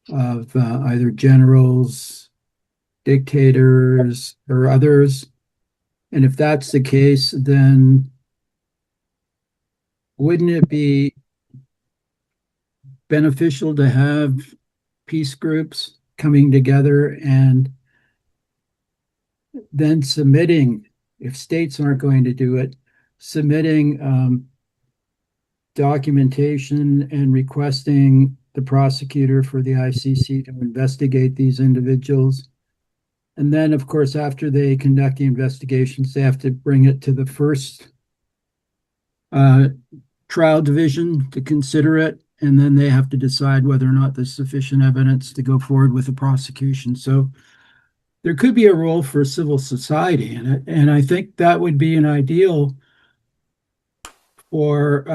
of either generals, dictators, or others? And if that's the case, then wouldn't it be beneficial to have peace groups coming together and then submitting, if states aren't going to do it, submitting documentation and requesting the prosecutor for the ICC to investigate these individuals? And then, of course, after they conduct the investigations, they have to bring it to the first trial division to consider it. And then they have to decide whether or not there's sufficient evidence to go forward with the prosecution. So there could be a role for civil society in it. And I think that would be an ideal for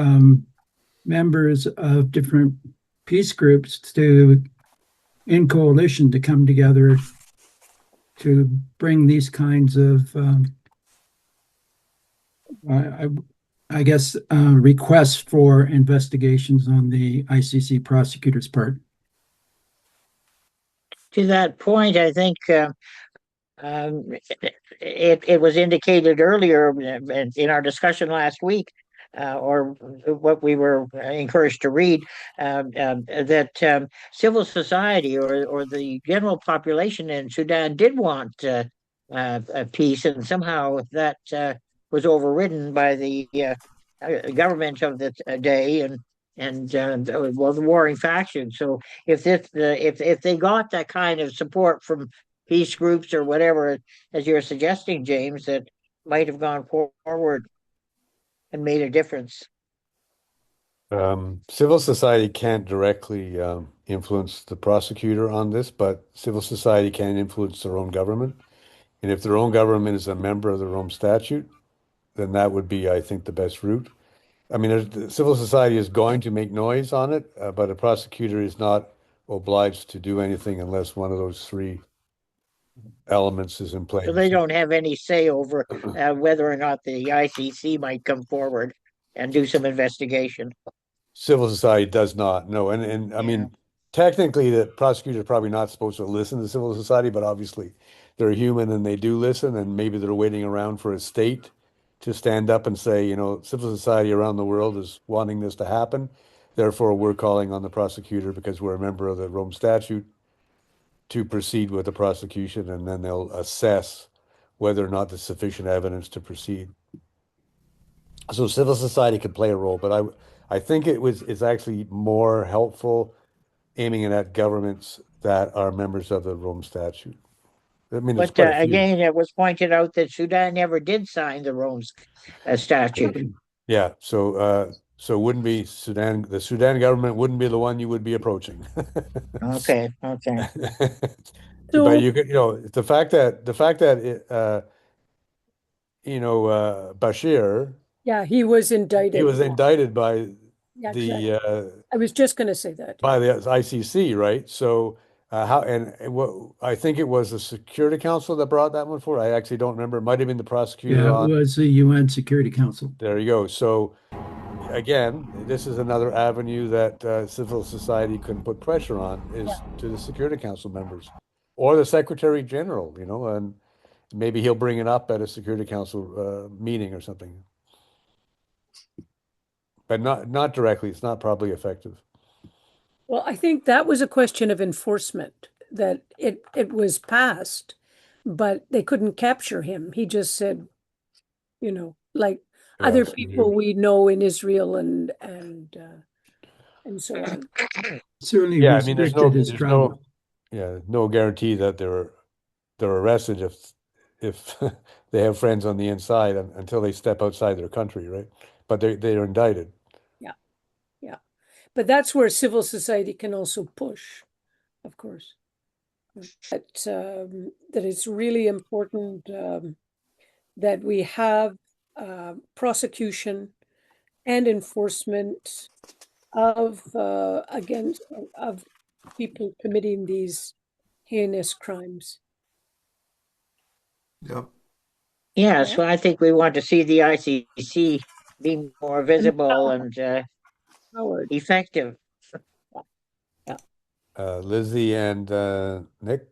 members of different peace groups to, in coalition, to come together to bring these kinds of, I guess, requests for investigations on the ICC prosecutor's part. To that point, I think it was indicated earlier in our discussion last week or what we were encouraged to read, that civil society or the general population in Sudan did want peace, and somehow that was overridden by the government of the day and well, the warring factions. So if they got that kind of support from peace groups or whatever, as you're suggesting, James, that might have gone forward and made a difference. Civil society can't directly influence the prosecutor on this, but civil society can influence their own government. And if their own government is a member of the Rome Statute, then that would be, I think, the best route. I mean, civil society is going to make noise on it, but a prosecutor is not obliged to do anything unless one of those three elements is in place. So they don't have any say over whether or not the ICC might come forward and do some investigation. Civil society does not, no. And I mean, technically, the prosecutor is probably not supposed to listen to civil society, but obviously they're human and they do listen, and maybe they're waiting around for a state to stand up and say, you know, civil society around the world is wanting this to happen. Therefore, we're calling on the prosecutor because we're a member of the Rome Statute to proceed with the prosecution, and then they'll assess whether or not there's sufficient evidence to proceed. So civil society could play a role, but I think it's actually more helpful aiming it at governments that are members of the Rome Statute. I mean, there's But quite a few. again, it was pointed out that Sudan never did sign the Rome Statute. Yeah, so it wouldn't be Sudan. The Sudan government wouldn't be the one you would be approaching. Okay. So- But you could, you know, the fact that Bashir, Yeah, he was indicted. he was indicted by Yeah, exactly. the I was just going to say that. by the ICC, right? So what I think it was the Security Council that brought that one forward. I actually don't remember. It might have been the prosecutor Yeah, it on. was the UN Security Council. There you go. So again, this is another avenue that civil society can put pressure on is to the Security Council members or the Secretary General, you know, and maybe he'll bring it up at a Security Council meeting or something. But not directly. It's not probably effective. Well, I think that was a question of enforcement, that it was passed, but they couldn't capture him. He just said, you know, like other so people we know in Israel and so on. Certainly Yeah, I mean, restricted his travel. no guarantee that they're arrested if they have friends on the inside until they step outside their country, right? But they're indicted. Yeah. But that's where civil society can also push, of course. That it's really important that we have prosecution and enforcement of people committing these heinous crimes. Yep. Yeah, so I think we want to see the ICC be more visible and Howard. effective. Lizzie and Nick.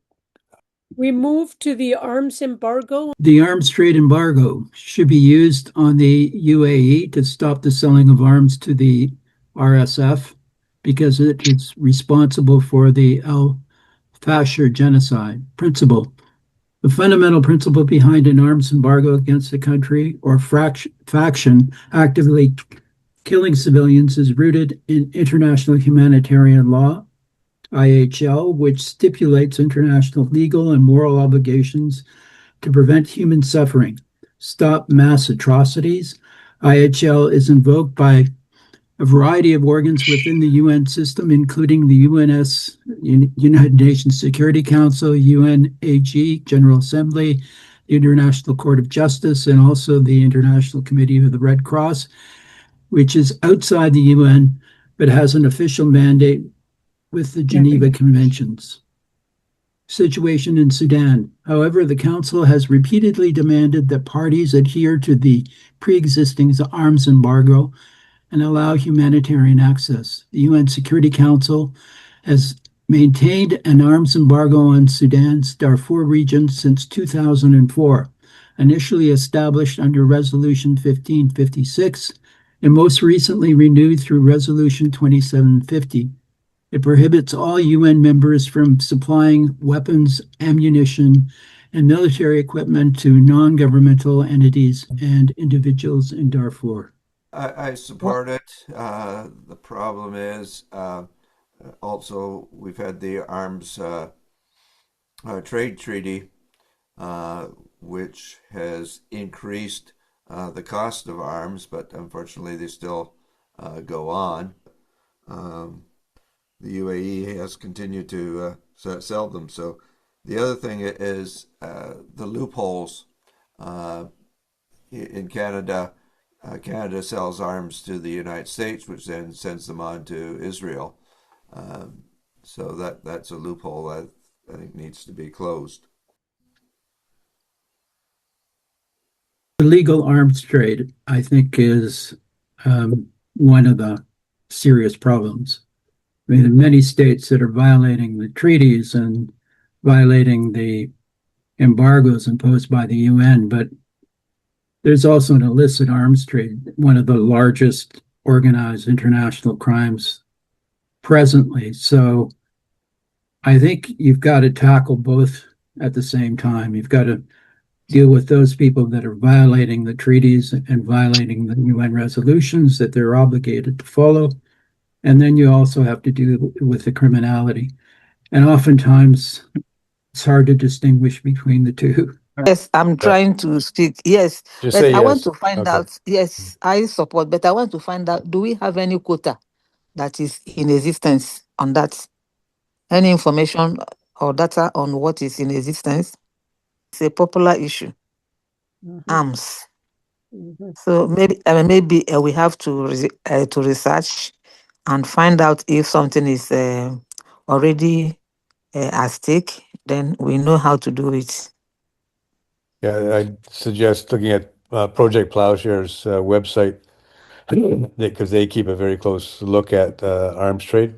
We move to the arms embargo. The arms trade embargo should be used on the UAE to stop the selling of arms to the RSF because it is responsible for the Al Fashir genocide principle. The fundamental principle behind an arms embargo against a country or faction actively killing civilians is rooted in international humanitarian law, IHL, which stipulates international legal and moral obligations to prevent human suffering, stop mass atrocities. IHL is invoked by a variety of organs within the UN system, including the United Nations Security Council, UNAG, General Assembly, the International Court of Justice, and also the International Committee of the Red Cross, which is outside the UN, but has an official mandate with the Geneva Conventions. Situation in Sudan. However, the Council has repeatedly demanded that parties adhere to the pre-existing arms embargo and allow humanitarian access. The UN Security Council has maintained an arms embargo on Sudan's Darfur region since 2004, initially established under Resolution 1556 and most recently renewed through Resolution 2750. It prohibits all UN members from supplying weapons, ammunition, and military equipment to non-governmental entities and individuals in Darfur. I support it. The problem is also we've had the arms trade treaty, which has increased the cost of arms, but unfortunately they still go on. The UAE has continued to sell them. So the other thing is the loopholes in Canada. Canada sells arms to the United States, which then sends them on to Israel. So that's a loophole that I think needs to be closed. Illegal arms trade, I think, is one of the serious problems. I mean, in many states that are violating the treaties and violating the embargoes imposed by the UN, but there's also an illicit arms trade, one of the largest organized international crimes presently. So I think you've got to tackle both at the same time. You've got to deal with those people that are violating the treaties and violating the UN resolutions that they're obligated to follow. And then you also have to deal with the criminality. And oftentimes it's hard to distinguish between the two. Yes, I'm trying to speak. Yes, Just but say I want yes. to find Okay. out. Yes, I support, but I want to find out, do we have any quota that is in existence on that? Any information or data on what is in existence? It's a popular issue. Arms. So maybe we have to research and find out if something is already at stake. Then we know how to do it. Yeah, I'd suggest looking at Project Plowshare's website because they keep a very close look at arms trade,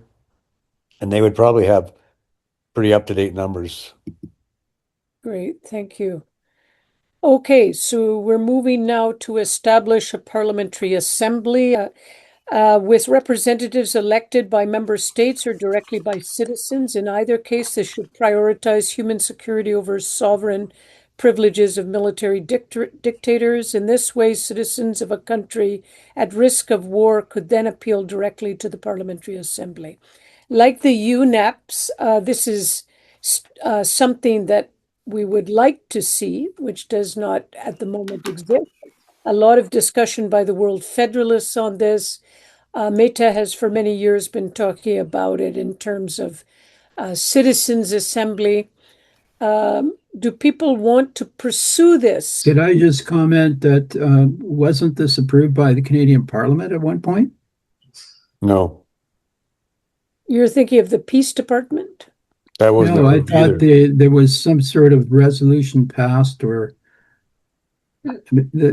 and they would probably have pretty up-to-date numbers. Great, thank you. Okay, so we're moving now to establish a parliamentary assembly with representatives elected by member states or directly by citizens. In either case, this should prioritize human security over sovereign privileges of military dictators. In this way, citizens of a country at risk of war could then appeal directly to the Parliamentary Assembly. Like the UNEPs, this is something that we would like to see, which does not at the moment exist. A lot of discussion by the World Federalists on this. Meta has for many years been talking about it in terms of citizens' assembly. Do people want to pursue this? Could I just comment that wasn't this approved by the Canadian Parliament at one point? No, You're thinking of the Peace Department? that wasn't No, I approved thought either. there was some sort of resolution passed or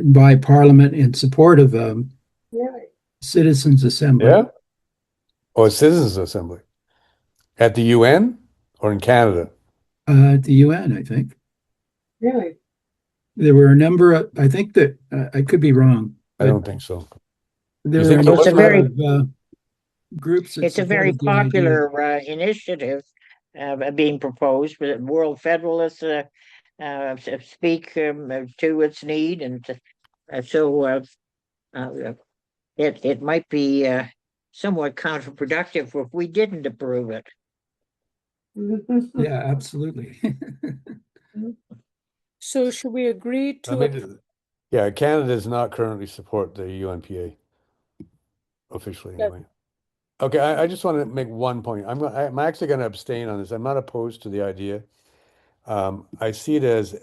by Parliament in support of citizens' assembly. Yeah? Oh, a citizens assembly. At the UN or in Canada? At the UN, I think. Really? There were a number of, I think that, I could be wrong, I but don't think so. there You were think a there It's a was number very one? of groups that It's a very supported the idea. popular initiative being proposed, but World Federalists speak to its need, and so it might be somewhat counterproductive if we didn't approve it. Yeah, absolutely. So should we agree I to mean, yeah, Canada does not currently support the UNPA officially anyway. Okay, I just want to make one point. I'm actually going to abstain on this. I'm not opposed to the idea. I see it as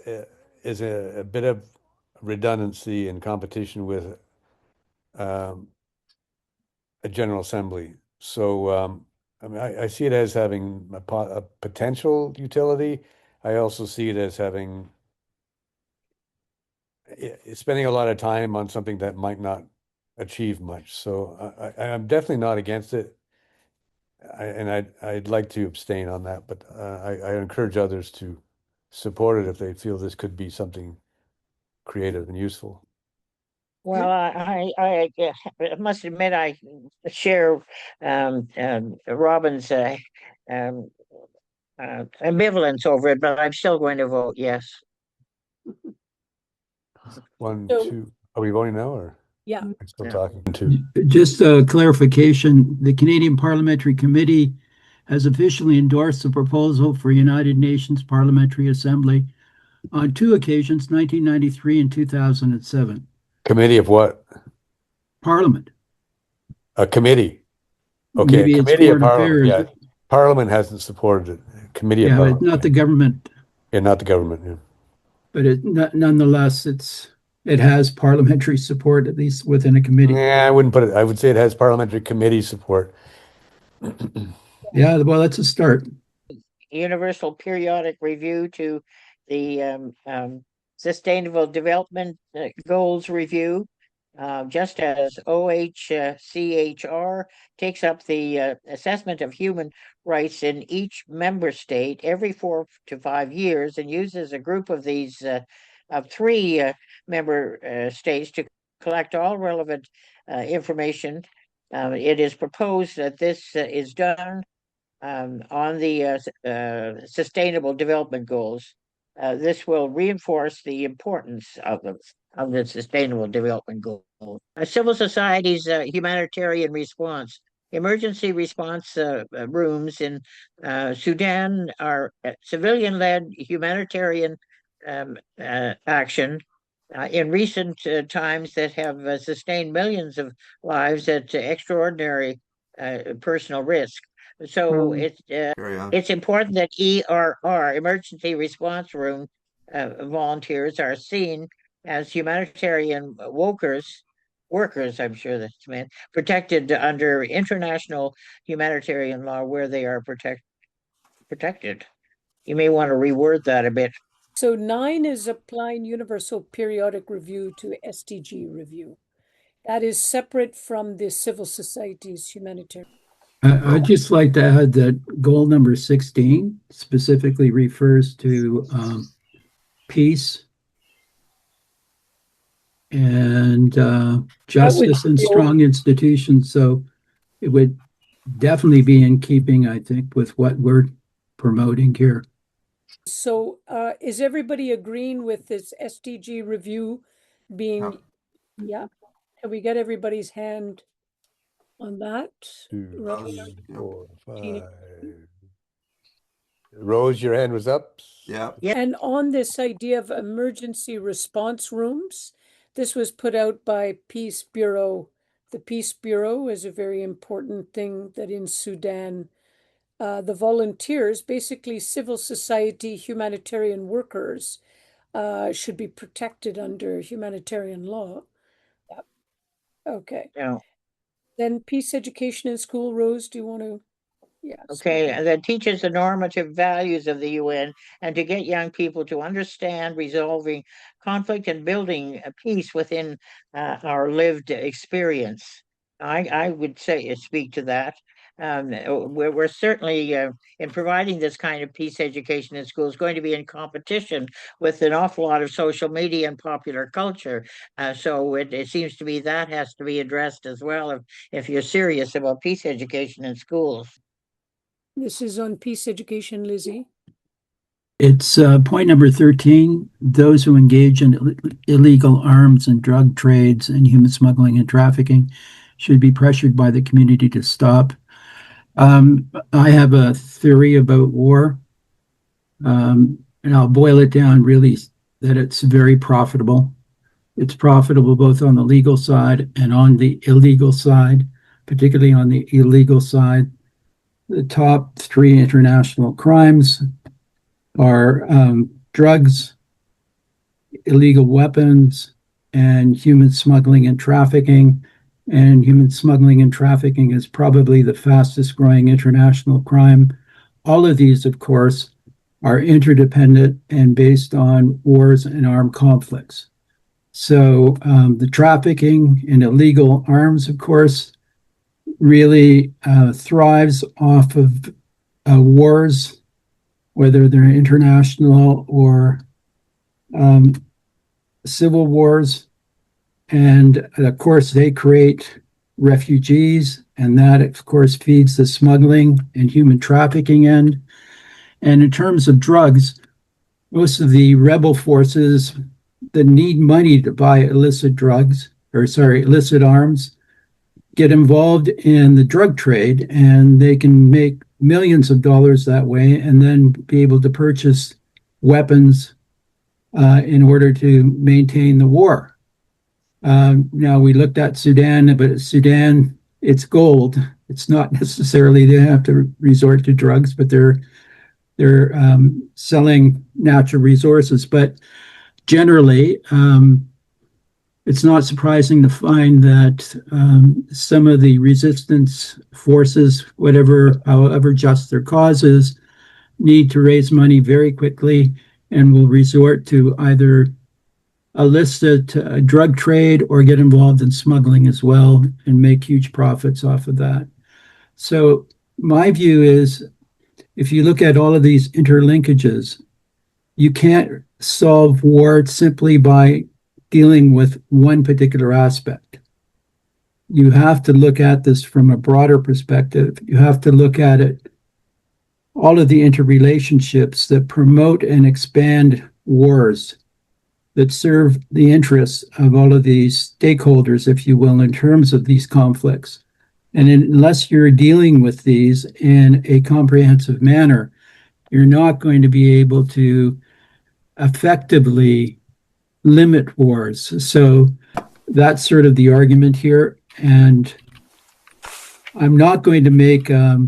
a bit of redundancy and competition with um, a General Assembly. So I mean, I see it as having a potential utility. I also see it as having spending a lot of time on something that might not achieve much. So I'm definitely not against it. I'd like to abstain on that, but I encourage others to support it if they feel this could be something creative and useful. Well, I must admit I share Robin's um, ambivalence over it, but I'm still going to vote yes. One, So- two. Are we voting now or Yeah. are we still Yeah. talking? Two. Just a clarification, the Canadian Parliamentary Committee has officially endorsed the proposal for United Nations Parliamentary Assembly on two occasions, 1993 and 2007. Committee of what? Parliament. A committee. Okay, Maybe it's committee of Foreign Parliament. Affairs. Yeah, Parliament hasn't supported it. Committee of Yeah, but Parliament. not the government, Yeah, not the government. Yeah. but nonetheless, it has parliamentary support, at least within a committee. Yeah, I wouldn't put it. I would say it has parliamentary committee support. Yeah, well, that's a start. Universal periodic review to the Sustainable Development Goals review, just as OHCHR takes up the assessment of human rights in each member state every 4 to 5 years and uses a group of these of three member states to collect all relevant information. It is proposed that this is done on the Sustainable Development Goals. This will reinforce the importance of the Sustainable Development Goals. Civil society's humanitarian response. Emergency response rooms in Sudan are civilian-led humanitarian action in recent times that have sustained millions of lives at extraordinary personal risk. So Carry on. it's important that ERR, emergency response room volunteers, are seen as humanitarian workers, I'm sure that's meant, protected under international humanitarian law where they are protected. You may want to reword that a bit. So 9 is applying universal periodic review to SDG review. That is separate from the civil society's humanitarian. I'd just like to add that goal number 16 specifically refers to peace and justice and strong institutions. So it would definitely be in keeping, I think, with what we're promoting here. So is everybody agreeing with this SDG review being, yeah? Can we get everybody's hand on that? Two, Rose? three, four, Jeannie? five. Rose, your hand was up. Yeah. And on this idea of emergency response rooms, this was put out by Peace Bureau. The Peace Bureau is a very important thing that in Sudan, the volunteers, basically civil society humanitarian workers, should be protected under humanitarian law. Yep. Okay. Yeah. Then peace education in school, Rose, do you want to? Yeah. Okay, that teaches the normative values of the UN and to get young people to understand resolving conflict and building a peace within our lived experience. I would say speak to that. We're certainly in providing this kind of peace education in schools going to be in competition with an awful lot of social media and popular culture. So it seems to me that has to be addressed as well if you're serious about peace education in schools. This is on peace education, Lizzie. It's point number 13. Those who engage in illegal arms and drug trades and human smuggling and trafficking should be pressured by the community to stop. I have a theory about war, and I'll boil it down really that it's very profitable. It's profitable both on the legal side and on the illegal side, particularly on the illegal side. The top three international crimes are drugs, illegal weapons, and human smuggling and trafficking. And human smuggling and trafficking is probably the fastest growing international crime. All of these, of course, are interdependent and based on wars and armed conflicts. So the trafficking in illegal arms, of course, really thrives off of wars, whether they're international or civil wars. And of course, they create refugees, and that, of course, feeds the smuggling and human trafficking end. And in terms of drugs, most of the rebel forces that need money to buy illicit drugs, or sorry, illicit arms, get involved in the drug trade, and they can make millions of dollars that way and then be able to purchase weapons in order to maintain the war. Now, we looked at Sudan, but Sudan, it's gold. It's not necessarily they have to resort to drugs, but they're selling natural resources. But generally, it's not surprising to find that some of the resistance forces, however just their causes, need to raise money very quickly and will resort to either illicit drug trade or get involved in smuggling as well and make huge profits off of that. So my view is, if you look at all of these interlinkages, you can't solve war simply by dealing with one particular aspect. You have to look at this from a broader perspective. You have to look at it, all of the interrelationships that promote and expand wars, that serve the interests of all of these stakeholders, if you will, in terms of these conflicts. And unless you're dealing with these in a comprehensive manner, you're not going to be able to effectively limit wars. So that's sort of the argument here. And I'm not going to make a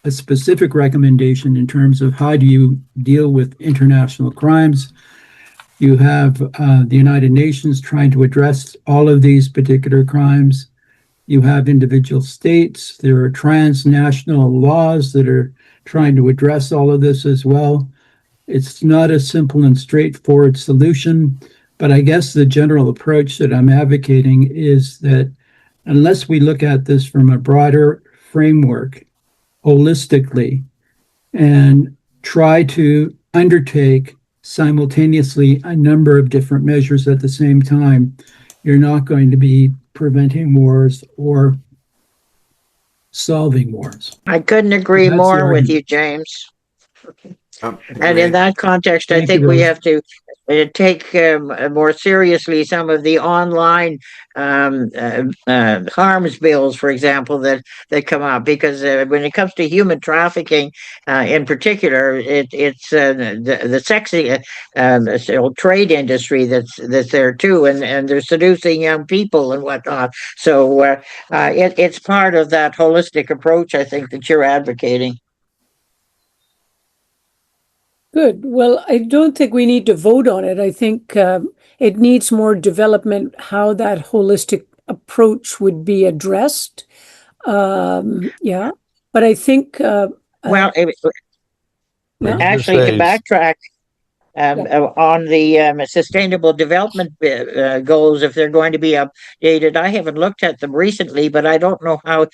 specific recommendation in terms of how do you deal with international crimes. You have the United Nations trying to address all of these particular crimes. You have individual states. There are transnational laws that are trying to address all of this as well. It's not a simple and straightforward solution, but I guess the general approach that I'm advocating is that unless we look at this from a broader framework, holistically, and try to undertake simultaneously a number of different measures at the same time, you're not going to be preventing wars or solving wars. I couldn't agree That's the more with argument. you, James. And in Agreed. that context, I Thank you, think we Rose. have to take more seriously some of the online harms bills, for example, that come out. Because when it comes to human trafficking, in particular, it's the sexy trade industry that's there too, and they're seducing young people and whatnot. So it's part of that holistic approach, I think, that you're advocating. Good. Well, I don't think we need to vote on it. I think it needs more development, how that holistic approach would be addressed. Yeah. But I think, Well, yeah, actually, to backtrack, on the sustainable development goals, if they're going to be updated. I haven't looked at them recently, but I don't know how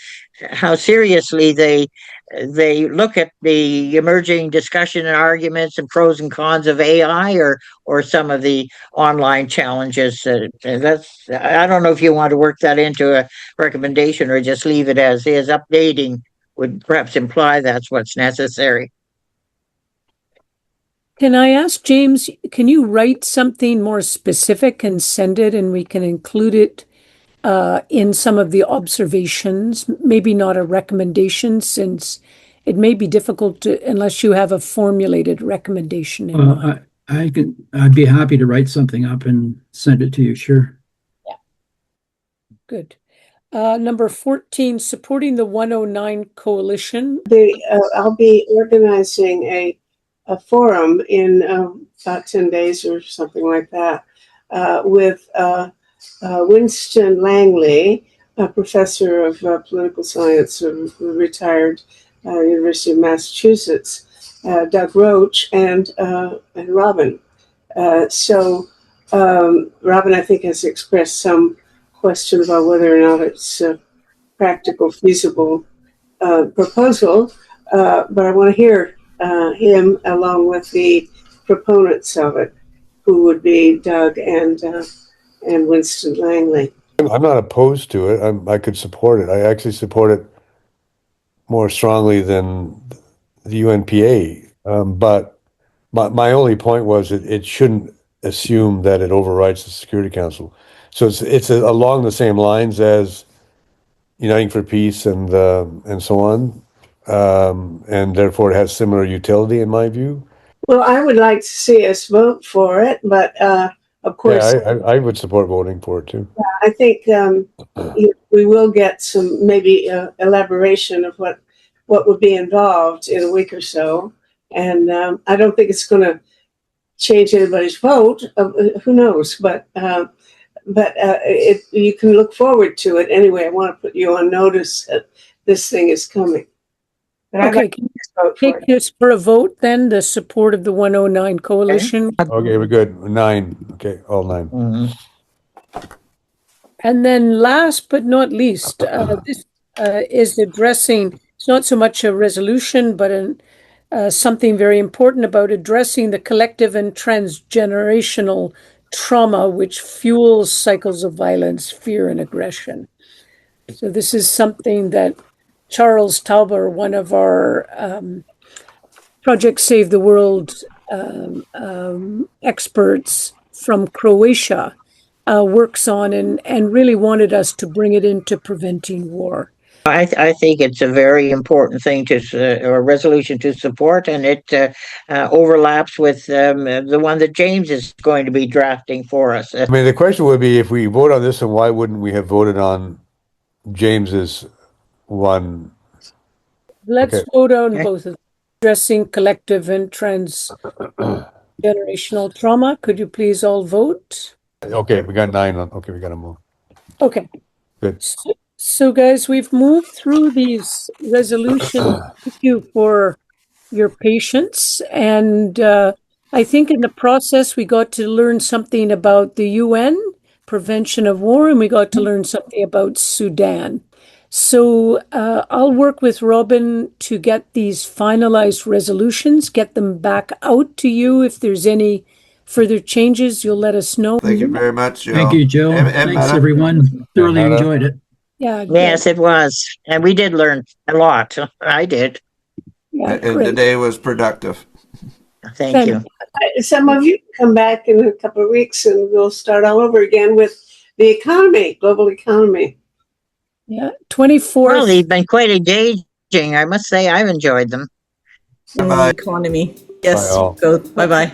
seriously they look at the emerging discussion and arguments and pros and cons of AI or some of the online challenges. That's I don't know if you want to work that into a recommendation or just leave it as is. Updating would perhaps imply that's what's necessary. can I ask James, can you write something more specific and send it and we can include it in some of the observations? Maybe not a recommendation, since it may be difficult to, unless you have a formulated recommendation in mind. I'd be happy to write something up and send it to you, sure. Good. Number 14, supporting the 109 coalition. I'll be organizing a forum in about 10 days or something like that with Winston Langley, a professor of political science, retired University of Massachusetts, Doug Roach, and Robin. So Robin, I think, has expressed some question about whether or not it's a practical, feasible proposal, but I want to hear him along with the proponents of it, who would be Doug and and Winston Langley. I'm not opposed to it. I could support it. I actually support it more strongly than the UNPA. But my only point was it shouldn't assume that it overrides the Security Council. So it's along the same lines as Uniting for Peace and so on, and therefore it has similar utility in my view. Well, I would like to see us vote for it, but of Yeah, course, I would support voting for it too. I think we will get some maybe elaboration of what would be involved in a week or so, and I don't think it's going to change anybody's vote. Who knows? But you can look forward to it anyway. I want to put you on notice that this thing is coming. But I'd Okay, like can to vote for take it. this for a vote then, the support of the 109 coalition. Okay, we're good. 9. Okay, all 9. Mhm. And then last but not least, this is addressing, it's not so much a resolution, but something very important about addressing the collective and transgenerational trauma which fuels cycles of violence, fear, and aggression. So this is something that Charles Tauber, one of our Project Save the World experts from Croatia, works on and really wanted us to bring it into preventing war. I think it's a very important thing or resolution to support, and it overlaps with the one that James is going to be drafting for us. I mean, the question would be if we vote on this, and why wouldn't we have voted on James's one? Let's Okay. vote on Okay. both of them. Addressing collective and transgenerational trauma. Could you please all vote? Okay, we got 9 on. Okay, we got to move. Okay. Good. So guys, we've moved through these resolutions. Thank you for your patience. And I think in the process, we got to learn something about the UN, prevention of war, and we got to learn something about Sudan. So I'll work with Robin to get these finalized resolutions, get them back out to you. If there's any further changes, you'll let us know. Thank you very much, Jill. Thank you, Jill. And Thanks, Meta. everyone. Thoroughly Meta. enjoyed it. Yeah, Yes, it was. And we did learn a lot. I did. yeah, And the great. day was productive. Thank you. Some of you come back in a couple of weeks and we'll start all over again with the economy, global economy. Yeah, Well, 24th. they've been quite engaging. I must say, I've enjoyed them. In Bye-bye. the economy. Yes, Bye all. go. Bye-bye.